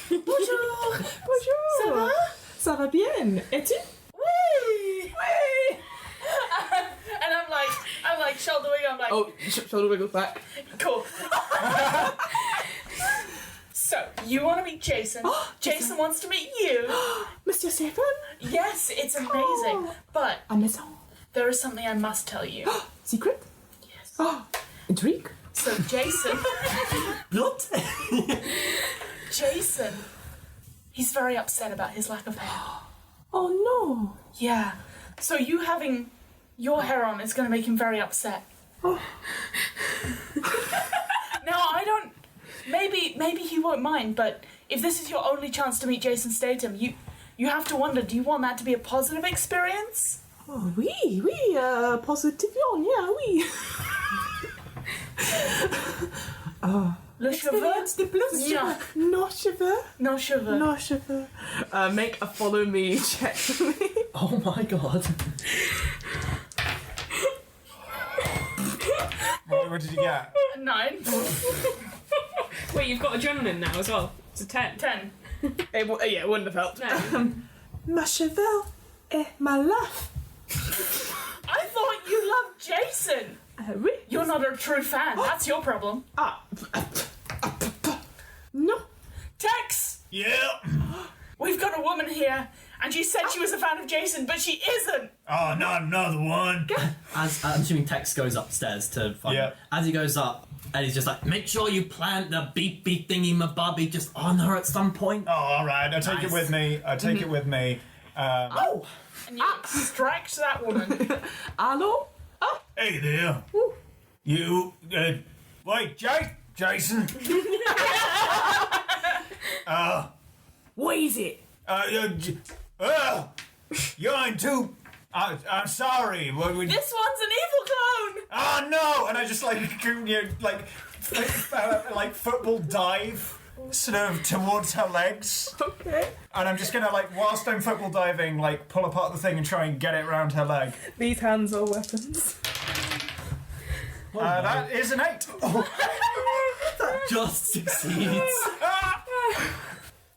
S1: Bonjour. Bonjour.
S2: Ça va?
S1: Ça va bien. Et tu?
S2: Whee!
S1: Oui.
S2: And I'm like shoulder wiggle. I'm like,
S1: Oh, shoulder wiggle back.
S2: cool. So you want to meet Jason? Jason wants to meet you.
S1: Monsieur Stephen.
S2: Yes, it's amazing.
S1: Oh.
S2: But
S1: À maison.
S2: there is something I must tell you.
S1: Secret.
S2: Yes.
S1: Oh, intrigue.
S2: So Jason,
S3: What?
S2: Jason, he's very upset about his lack of hair.
S1: Oh no.
S2: Yeah. So you having your hair on is going to make him very upset. Now I don't. Maybe he won't mind, but if this is your only chance to meet Jason Statham, you have to wonder: do you want that to be a positive experience?
S1: Oh oui, positivement, yeah, oui.
S2: Le cheveux?
S1: The plus
S2: Yeah.
S1: No cheveux.
S2: No cheveux.
S1: No cheveux. Make a follow me check for me.
S3: Oh my god.
S4: What did you get?
S2: 9.
S5: Wait, you've got adrenaline now as well. It's a 10.
S2: 10.
S1: It wouldn't have helped.
S5: No.
S1: Ma cheveux et ma laugh.
S2: I thought you loved Jason.
S1: Oui.
S2: You're not a true fan. That's your problem.
S1: No.
S2: Tex,
S4: Yeah.
S2: we've got a woman here, and she said she was a fan of Jason, but she isn't.
S4: Oh, not another one.
S3: As I'm assuming Tex goes upstairs to find
S4: Yeah.
S3: him. As he goes up, Eddie's just like, make sure you plant the beep beep thingy mabobby just on her at some point.
S4: Oh, all right. I'll take it
S3: Nice.
S4: with me. I'll take it with me.
S3: Oh!
S2: And you extract that woman.
S1: Allô?
S4: Hey there. You. Wait, Jason.
S1: What is it?
S4: You ain't too. I'm sorry. What we?
S2: This one's an evil clone.
S4: Oh no! And I just like like football dive sort of towards her legs,
S1: Okay.
S4: and I'm just gonna like whilst I'm football diving, like pull apart the thing and try and get it around her leg.
S1: These hands are weapons.
S4: That is an 8.
S3: Just succeeds.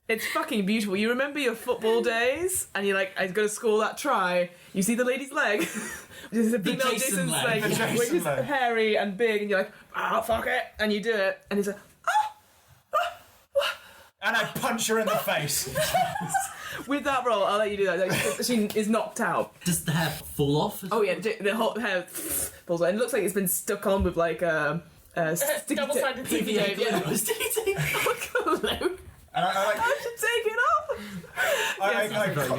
S1: It's fucking beautiful. You remember your football days, and you're like, I go to school that try. You see the lady's leg, which is a female
S3: Jason
S1: Jason's
S3: leg.
S1: leg,
S4: The Jason
S1: which is
S4: leg.
S1: hairy and big, and you're like, fuck it, and you do it, and he's like,
S4: And I punch her in the face.
S6: with that roll, I'll let you do that. Like, she is knocked out.
S3: Does the hair fall off?
S6: Oh yeah, the whole hair falls out. And it looks like it's been stuck on with like sticky
S2: double-sided
S6: sticky
S2: tape.
S6: tape. Yeah.
S4: And
S6: I should take it off.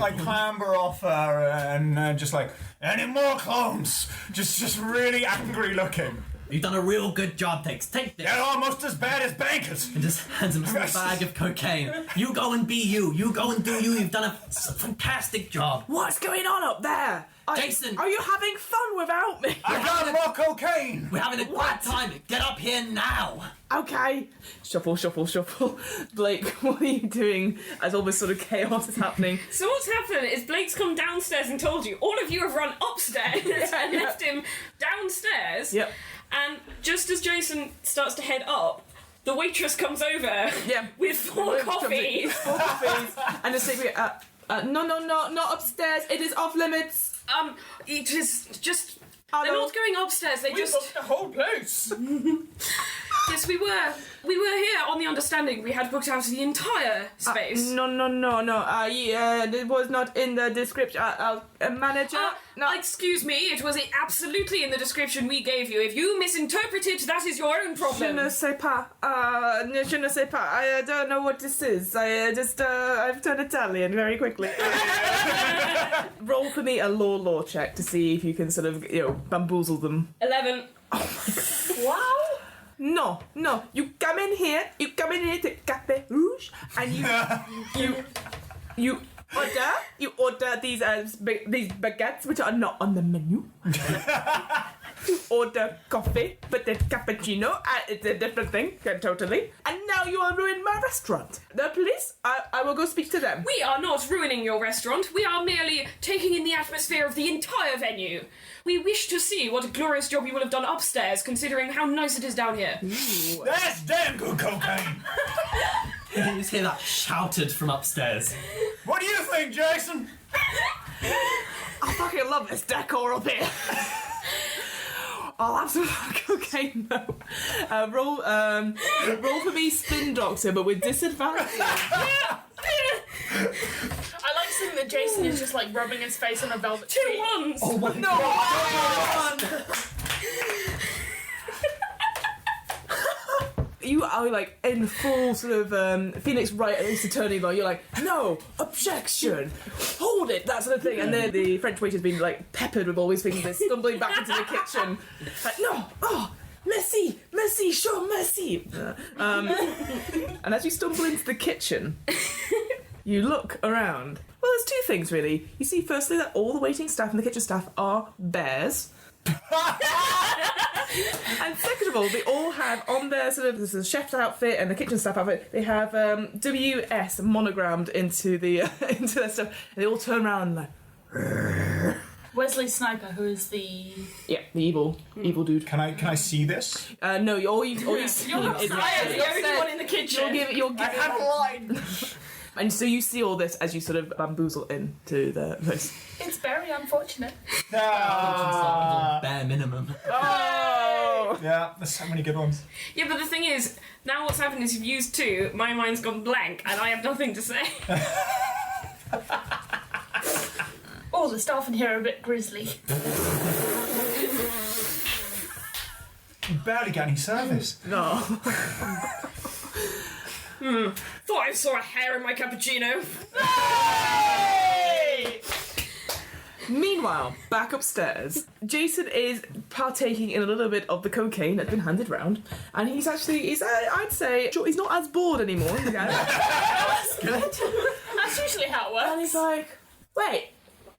S4: I clamber off her and just like, any more clones? Just really angry looking.
S3: You've done a real good job, Takes. Take this.
S4: They're almost as bad as bankers.
S3: And just hands him a small bag of cocaine. You go and be you. You go and do you. You've done a fantastic job.
S6: What's going on up there?
S3: Jason.
S6: Are you having fun without me?
S4: I got more cocaine.
S3: We're having a great time. Get up here now.
S6: Okay. Shuffle, shuffle, shuffle. Blake, what are you doing as all this sort of chaos is happening?
S5: So what's happened is Blake's come downstairs and told you. All of you have run upstairs and left him downstairs.
S6: Yep.
S5: And just as Jason starts to head up, the waitress comes over with 4 coffees.
S6: 4 coffees. And a secret, no, not upstairs. It is off limits.
S5: It is just...
S6: Hello?
S5: They're not going upstairs, they
S2: We
S5: just...
S2: booked the whole place.
S5: Yes, we were. We were here on the understanding we had booked out the entire space.
S6: No. It was not in the description. Manager? No.
S5: Excuse me, it was absolutely in the description we gave you. If you misinterpreted, that is your own
S6: Je
S5: problem.
S6: ne sais pas. Je ne sais pas. I don't know what this is. I've turned Italian very quickly. Roll for me a law check to see if you can sort of, bamboozle them.
S5: 11.
S2: Wow.
S6: No. You come in here to Café Rouge, and you order these baguettes which are not on the menu. You order coffee, but the cappuccino, it's a different thing, totally. And now you are ruining my restaurant. The police, I will go speak to them.
S5: We are not ruining your restaurant. We are merely taking in the atmosphere of the entire venue. We wish to see what a glorious job you will have done upstairs, considering how nice it is down here.
S4: That's damn good cocaine.
S3: You just hear that shouted from upstairs.
S4: What do you think, Jason?
S6: I fucking love this decor up here. I'll have some cocaine though. Roll for me, spin doctor, but with disadvantage.
S2: I like seeing that Jason is just like rubbing his face on a velvet
S5: 2
S2: sheet.
S5: ones!
S3: Oh my god!
S6: You are like in full sort of Phoenix Wright at Ace Attorney mode. You're like, no, objection, hold it, that sort of thing. And then the French waiter's been like peppered with all these things. They're stumbling back into the kitchen. Like, no, merci, sure, merci. And as you stumble into the kitchen, you look around. Well, there's 2 things really. You see, firstly, that all the waiting staff and the kitchen staff are bears. And second of all, they all have on their sort of, this is a chef's outfit and the kitchen staff outfit, they have WS monogrammed into the into their stuff. And they all turn around and like,
S2: Wesley Sniper, who is the...
S6: yeah, the evil dude.
S4: Can I see this?
S6: No, all you see
S2: You're not
S6: is
S2: the only one in the kitchen.
S6: you'll give
S4: I have a line.
S6: and so you see all this as you sort of bamboozle into the place.
S2: It's very unfortunate.
S3: Bare minimum.
S6: Oh!
S4: Yeah, there's so many good ones.
S5: Yeah, but the thing is, now what's happened is you've used 2, my mind's gone blank, and I have nothing to say.
S2: Oh, the staff in here are a bit grisly.
S4: You barely get any service.
S6: No.
S5: Thought I saw a hair in my cappuccino.
S6: Meanwhile, back upstairs, Jason is partaking in a little bit of the cocaine that's been handed round, and he's I'd say, he's not as bored anymore. That's good.
S2: That's usually how it works.
S6: And he's like, wait,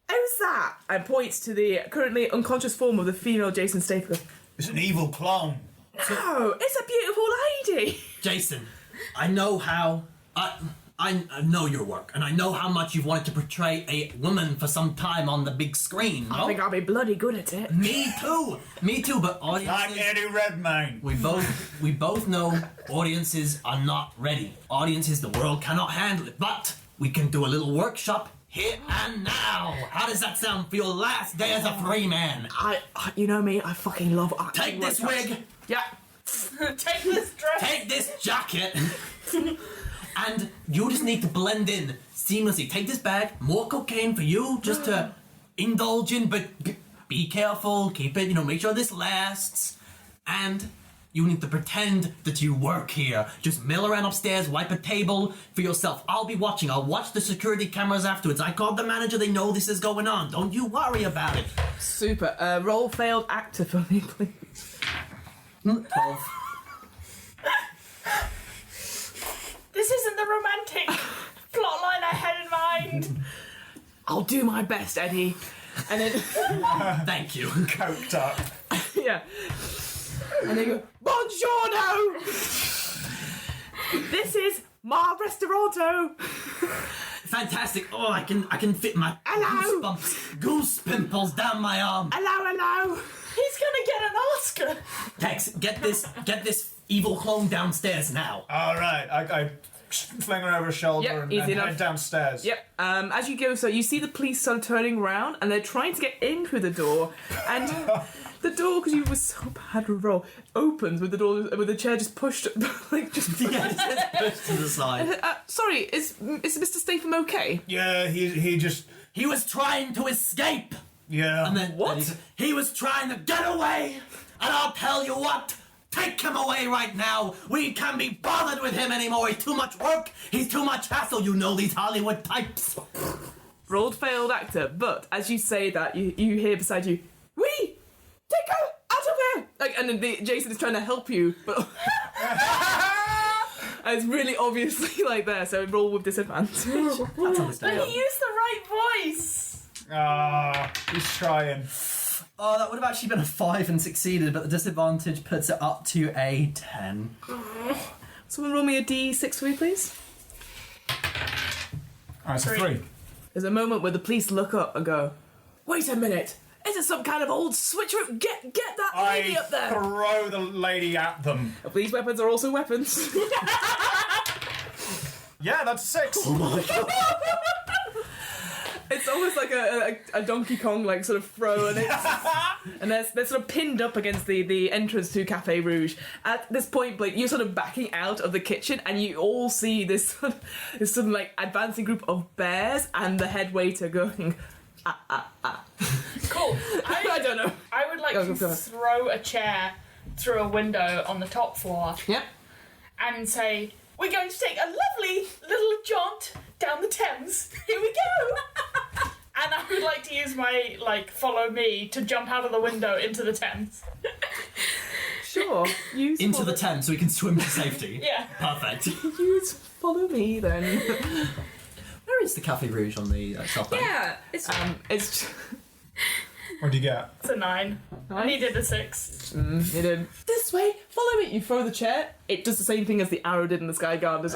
S6: who's that? And points to the currently unconscious form of the female Jason Statham.
S4: It's an evil clone.
S6: No, it's a beautiful lady.
S3: Jason, I know how... I know your work, and I know how much you've wanted to portray a woman for some time on the big screen, no?
S6: I think I'll be bloody good at it.
S3: Me too, but audiences...
S4: Like Eddie Redmayne.
S3: We both know audiences are not ready. Audiences, the world cannot handle it, but we can do a little workshop here and now. How does that sound for your last day as a free man?
S6: You know me, I fucking love acting.
S3: Take this wig,
S6: Yeah.
S2: Take this dress.
S3: take this jacket. And you just need to blend in seamlessly. Take this bag, more cocaine for you, just to indulge in, but be careful, keep it, make sure this lasts. And you need to pretend that you work here. Just mill around upstairs, wipe a table for yourself. I'll be watching. I'll watch the security cameras afterwards. I called the manager. They know this is going on. Don't you worry about it.
S6: Super. Roll failed actor for me, please.
S3: 12.
S2: This isn't the romantic plotline I had in mind.
S6: I'll do my best, Eddie. And then,
S3: Thank you.
S4: Coked up.
S6: yeah. And they go, Buongiorno! This is my restaurante.
S3: Fantastic. Oh, I can fit my
S6: Hello.
S3: goose pimples down my arm.
S6: Hello.
S2: He's gonna get an Oscar.
S3: Tex, get this evil clone downstairs now.
S4: All right, I fling her over her shoulder
S6: Yep,
S4: and
S6: easy enough.
S4: head downstairs.
S6: Yep. As you go, so you see the police start turning around, and they're trying to get in through the door, and the door, because you were so bad with roll, opens with the chair just pushed, like just.
S3: Yeah, it says push to the side.
S6: Sorry, is Mr. Statham okay?
S4: Yeah,
S3: He was trying to escape.
S4: yeah.
S3: And then
S6: What?
S3: He was trying to get away. And I'll tell you what. Take him away right now. We can't be bothered with him anymore. He's too much work. He's too much hassle. You know these Hollywood types.
S6: Rolled failed actor, but as you say that, you hear beside you, "We take her out of here!" Like, and then Jason is trying to help you, but and it's really obviously like there. So roll with disadvantage.
S3: That's
S2: But
S3: understandable.
S2: he used the right voice.
S4: He's trying.
S3: Oh, that would have actually been a 5 and succeeded, but the disadvantage puts it up to a 10.
S6: Someone roll me a d6 for me, please.
S4: That's a 3.
S6: There's a moment where the police look up and go, "Wait a minute! Is it some kind of old switcheroo? Get that lady
S4: I
S6: up there!"
S4: throw the lady at them.
S6: These weapons are also weapons.
S4: Yeah, that's a 6.
S3: Oh my god.
S6: It's almost like a Donkey Kong like sort of throw, and they're sort of pinned up against the entrance to Cafe Rouge. At this point, Blake, you're sort of backing out of the kitchen, and you all see this sort of like advancing group of bears, and the head waiter going,
S2: Cool.
S6: I don't know.
S2: I would like
S6: Go,
S2: to
S6: go, go.
S2: throw a chair through a window on the top floor
S6: Yep.
S2: and say, "We're going to take a lovely little jaunt down the Thames. Here we go." And I would like to use my, follow me to jump out of the window into the Thames.
S6: Sure. Use
S3: Into
S6: follow-
S3: the Thames so we can swim to safety.
S2: Yeah.
S3: Perfect.
S6: Use follow me then.
S3: Where is the Cafe Rouge on the south bank?
S5: Yeah, it's
S6: It's.
S4: What do you get?
S2: It's a 9. I
S6: Nice.
S2: needed a 6.
S6: You did. This way, follow me. You throw the chair. It does the same thing as the arrow did in the Sky Garden.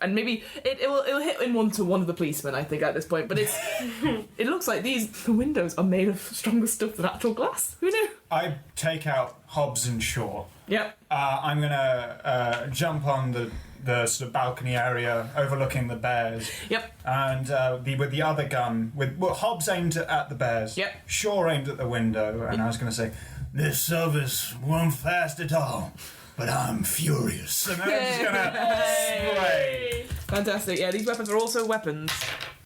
S6: And maybe it'll hit in one to one of the policemen, I think, at this point. But it looks like the windows are made of stronger stuff than actual glass. Who knew?
S4: I take out Hobbs and Shaw.
S6: Yep.
S4: I'm gonna jump on the sort of balcony area overlooking the bears.
S6: Yep.
S4: And with the other gun, Hobbs aimed at the bears.
S6: Yep.
S4: Shaw aimed at the window, and I was going to say,
S7: This service won't fast at all, but I'm furious.
S4: and then I'm just going to spray.
S6: Fantastic. Yeah, these weapons are also weapons.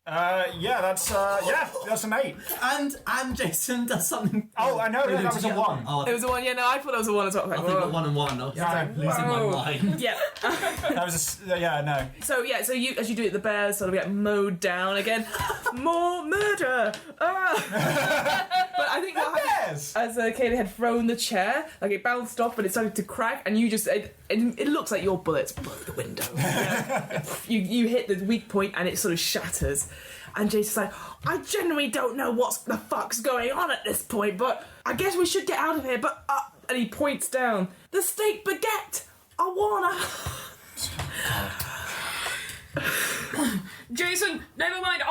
S4: That's an 8.
S3: And Jason does something.
S4: Oh, I know,
S3: Really
S4: that was a
S3: together.
S4: 1.
S3: Oh,
S6: It was a one. Yeah, no, I thought it was a one as well.
S3: I think got 1 and 1. I'm losing my mind.
S6: Yeah.
S4: That was no.
S6: So you as you do it, the bears sort of get mowed down again. More murder. But I think what happened
S4: Bears!
S6: as Kaylee had thrown the chair, like it bounced off, but it started to crack, and you just it looks like your bullets broke the window. You hit the weak point, and it sort of shatters. And Jason's like, "I genuinely don't know what the fuck's going on at this point, but I guess we should get out of here." But and he points down the steak baguette. I wanna.
S5: Jason, never mind.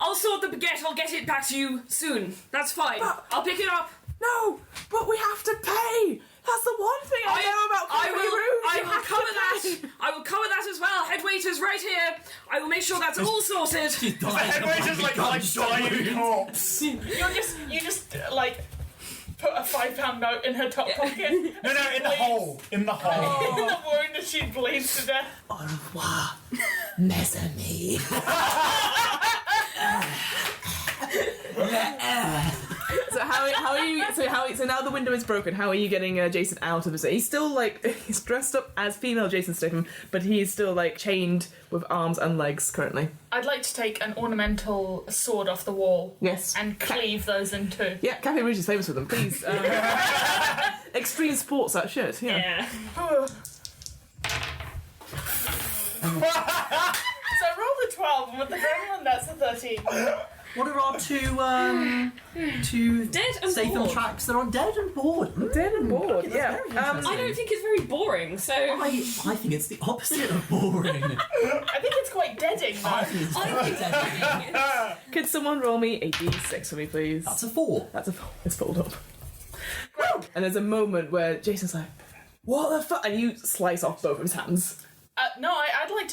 S5: I'll sort the baguette. I'll get it back to you soon. That's fine. I'll pick it up.
S6: No, but we have to pay. That's the one thing I know about Cafe Rouge.
S5: I
S6: You
S5: will
S6: have to
S5: cover that.
S6: pay.
S5: I will cover that as well. Head waiter's right here. I will make sure that's all sorted.
S4: The head waiter's like dying corpse.
S2: You just put a £5 note in her top pocket.
S4: No, in the hole. In the hole.
S2: In the wound and she bleeds to death.
S6: Au revoir, mes amis. So how are you? So now the window is broken. How are you getting Jason out of it? He's still he's dressed up as female Jason Statham, but he's still chained with arms and legs currently.
S2: I'd like to take an ornamental sword off the wall.
S6: Yes.
S2: And cleave those in two.
S6: Yeah, Cafe Rouge is famous for them. Please. Extreme sports, that shit. Yeah.
S2: So I rolled a 12, and with the gremlin, that's a 13.
S3: What are our two
S5: Dead and
S3: Statham
S5: bored.
S3: tracks that are on Dead and Bored?
S6: Dead and bored.
S3: That's
S6: Yeah.
S3: very interesting.
S5: I don't think it's very boring, so...
S3: I think it's the opposite of boring.
S2: I think it's quite deading,
S3: I
S2: though.
S3: think it's
S5: I think
S3: dead.
S6: Could someone roll me a d6 for me, please?
S3: That's a 4.
S6: It's fold up. And there's a moment where Jason's like, "What the fuck?" and you slice off both of his hands.
S2: No, I'd like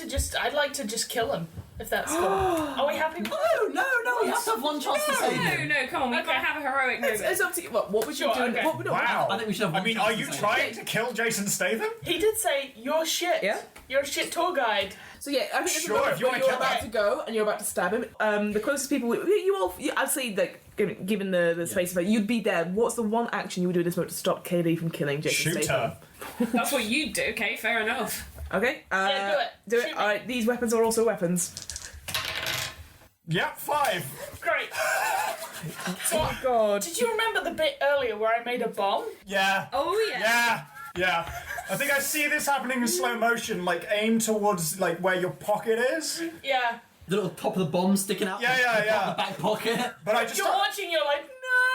S2: to just kill him, if that's cool. Are we happy with that?
S3: No, we have to have one chance to save him.
S5: No, come on, we can have a heroic moment.
S6: It's up to you. What would you
S2: Sure,
S6: do?
S2: okay.
S6: What would
S4: Wow.
S3: I think we should have one
S4: I mean,
S3: chance
S4: are
S3: to
S4: you
S3: save him.
S4: trying to kill Jason Statham?
S2: He did say, you're shit.
S6: Yeah?
S2: You're a shit tour guide.
S6: So yeah, I think there's a
S4: Sure,
S6: moment
S4: if you
S6: where
S4: wanna
S6: you're
S4: kill
S6: about
S4: him.
S6: to go and you're about to stab him. The closest people, I'd say given the space of it, you'd be there. What's the one action you would do at this moment to stop Kaylee from killing Jason
S4: Shoot
S6: Statham?
S4: her.
S5: That's what you'd do, okay, fair enough.
S6: Okay.
S2: Yeah, do it.
S6: Do
S2: Shoot
S6: it.
S2: me.
S6: All right. These weapons are also weapons.
S4: Yep, 5.
S2: Great. So,
S6: Oh God.
S2: did you remember the bit earlier where I made a bomb?
S4: Yeah.
S5: Oh, yeah.
S4: Yeah. I think I see this happening in slow motion, aim towards, where your pocket is.
S2: Yeah.
S3: The little top of the bomb sticking out
S4: Yeah.
S3: the back pocket.
S4: But I just
S2: You're watching, you're like,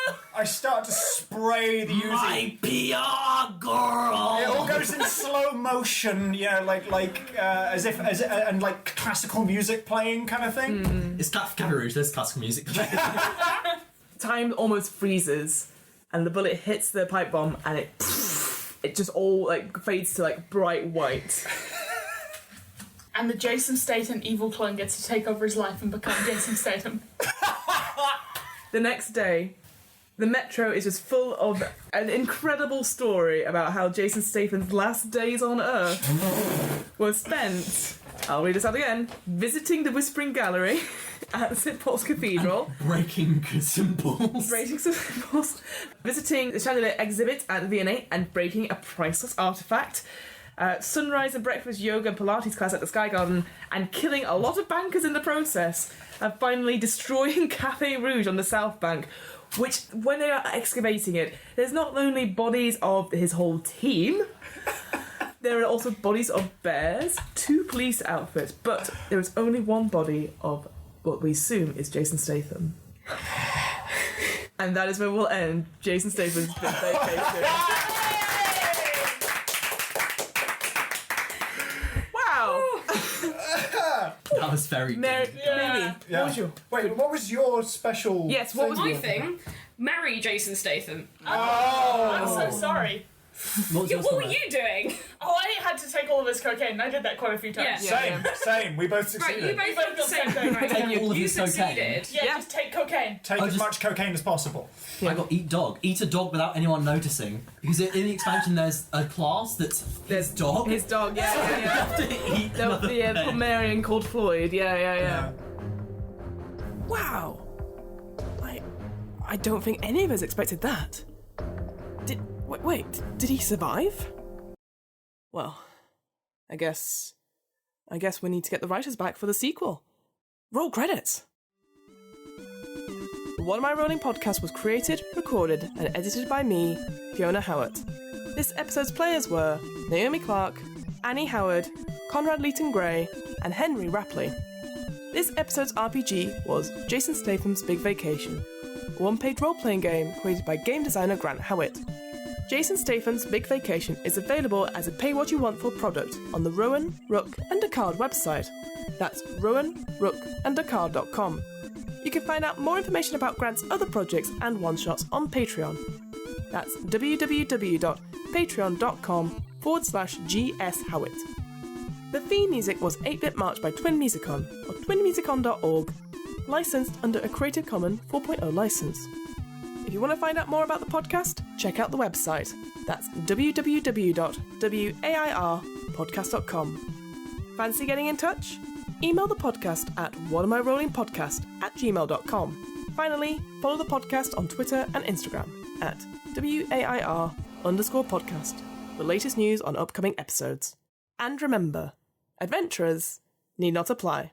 S2: no.
S4: I start to spray the Uzi.
S3: My PR girl!
S4: It all goes in slow motion, as if and classical music playing kind of thing.
S3: It's Cafe Rouge, there's classical music.
S6: Time almost freezes, and the bullet hits the pipe bomb, and it just all fades to bright white.
S2: And the Jason Statham evil clone gets to take over his life and become Jason Statham.
S6: The next day, the Metro is just full of an incredible story about how Jason Statham's last days on Earth were spent, I'll read this out again, visiting the Whispering Gallery at St. Paul's Cathedral,
S3: Breaking symbols.
S6: breaking some symbols, visiting the Chandelier exhibit at V&A and breaking a priceless artifact, sunrise and breakfast yoga and Pilates class at the Sky Garden, and killing a lot of bankers in the process, and finally destroying Cafe Rouge on the South Bank, which, when they are excavating it, there's not only bodies of his whole team, there are also bodies of bears, 2 police outfits, but there is only one body of what we assume is Jason Statham. And that is where we'll end Jason Statham's Big Vacation. Wow!
S3: That was very
S6: Mary,
S3: good.
S6: Mary, what was your...
S4: Wait, what was your special?
S6: Yes, what was
S5: My
S6: your...
S5: thing, marry Jason Statham.
S2: I'm so sorry.
S3: What was your
S5: What were
S3: story?
S5: you doing?
S2: Oh, I had to take all of his cocaine. I did that quite a few times.
S5: Yeah.
S4: Same. We both
S5: Right,
S4: succeeded.
S5: you both got the same thing, right?
S3: Take all of
S5: You
S3: his cocaine.
S5: succeeded.
S2: Yeah,
S6: Yeah.
S2: just take cocaine.
S4: Take
S3: I
S4: as
S3: just-
S4: much cocaine as possible.
S3: I got eat dog. Eat a dog without anyone noticing. Because in the expansion there's a class that's his dog.
S6: His dog, yeah.
S3: You have to eat another
S6: The
S3: thing.
S6: Pomerian called Floyd, yeah. Wow. I don't think any of us expected that. Wait, did he survive? Well, I guess we need to get the writers back for the sequel. Roll credits. The What Am I Rolling podcast was created, recorded, and edited by me, Fiona Howat. This episode's players were Naomi Clark, Annie Howard, Conrad Leighton Gray, and Henry Rapley. This episode's RPG was Jason Statham's Big Vacation, a one-page role-playing game created by game designer Grant Howitt. Jason Statham's Big Vacation is available as a pay-what-you-want-for product on the Rowan, Rook and Descartes website. That's rowanrookandescartes.com. You can find out more information about Grant's other projects and one-shots on Patreon. That's www.patreon.com/GSHowitt. The theme music was 8-Bit March by Twin Musicon or twinmusicon.org, licensed under a Creative Commons 4.0 license. If you want to find out more about the podcast,
S1: check out the website. That's www.wairpodcast.com. Fancy getting in touch? Email the podcast at whatamirollingpodcast@gmail.com. Finally, follow the podcast on Twitter and Instagram at WAIR_podcast for latest news on upcoming episodes. And remember, adventurers need not apply.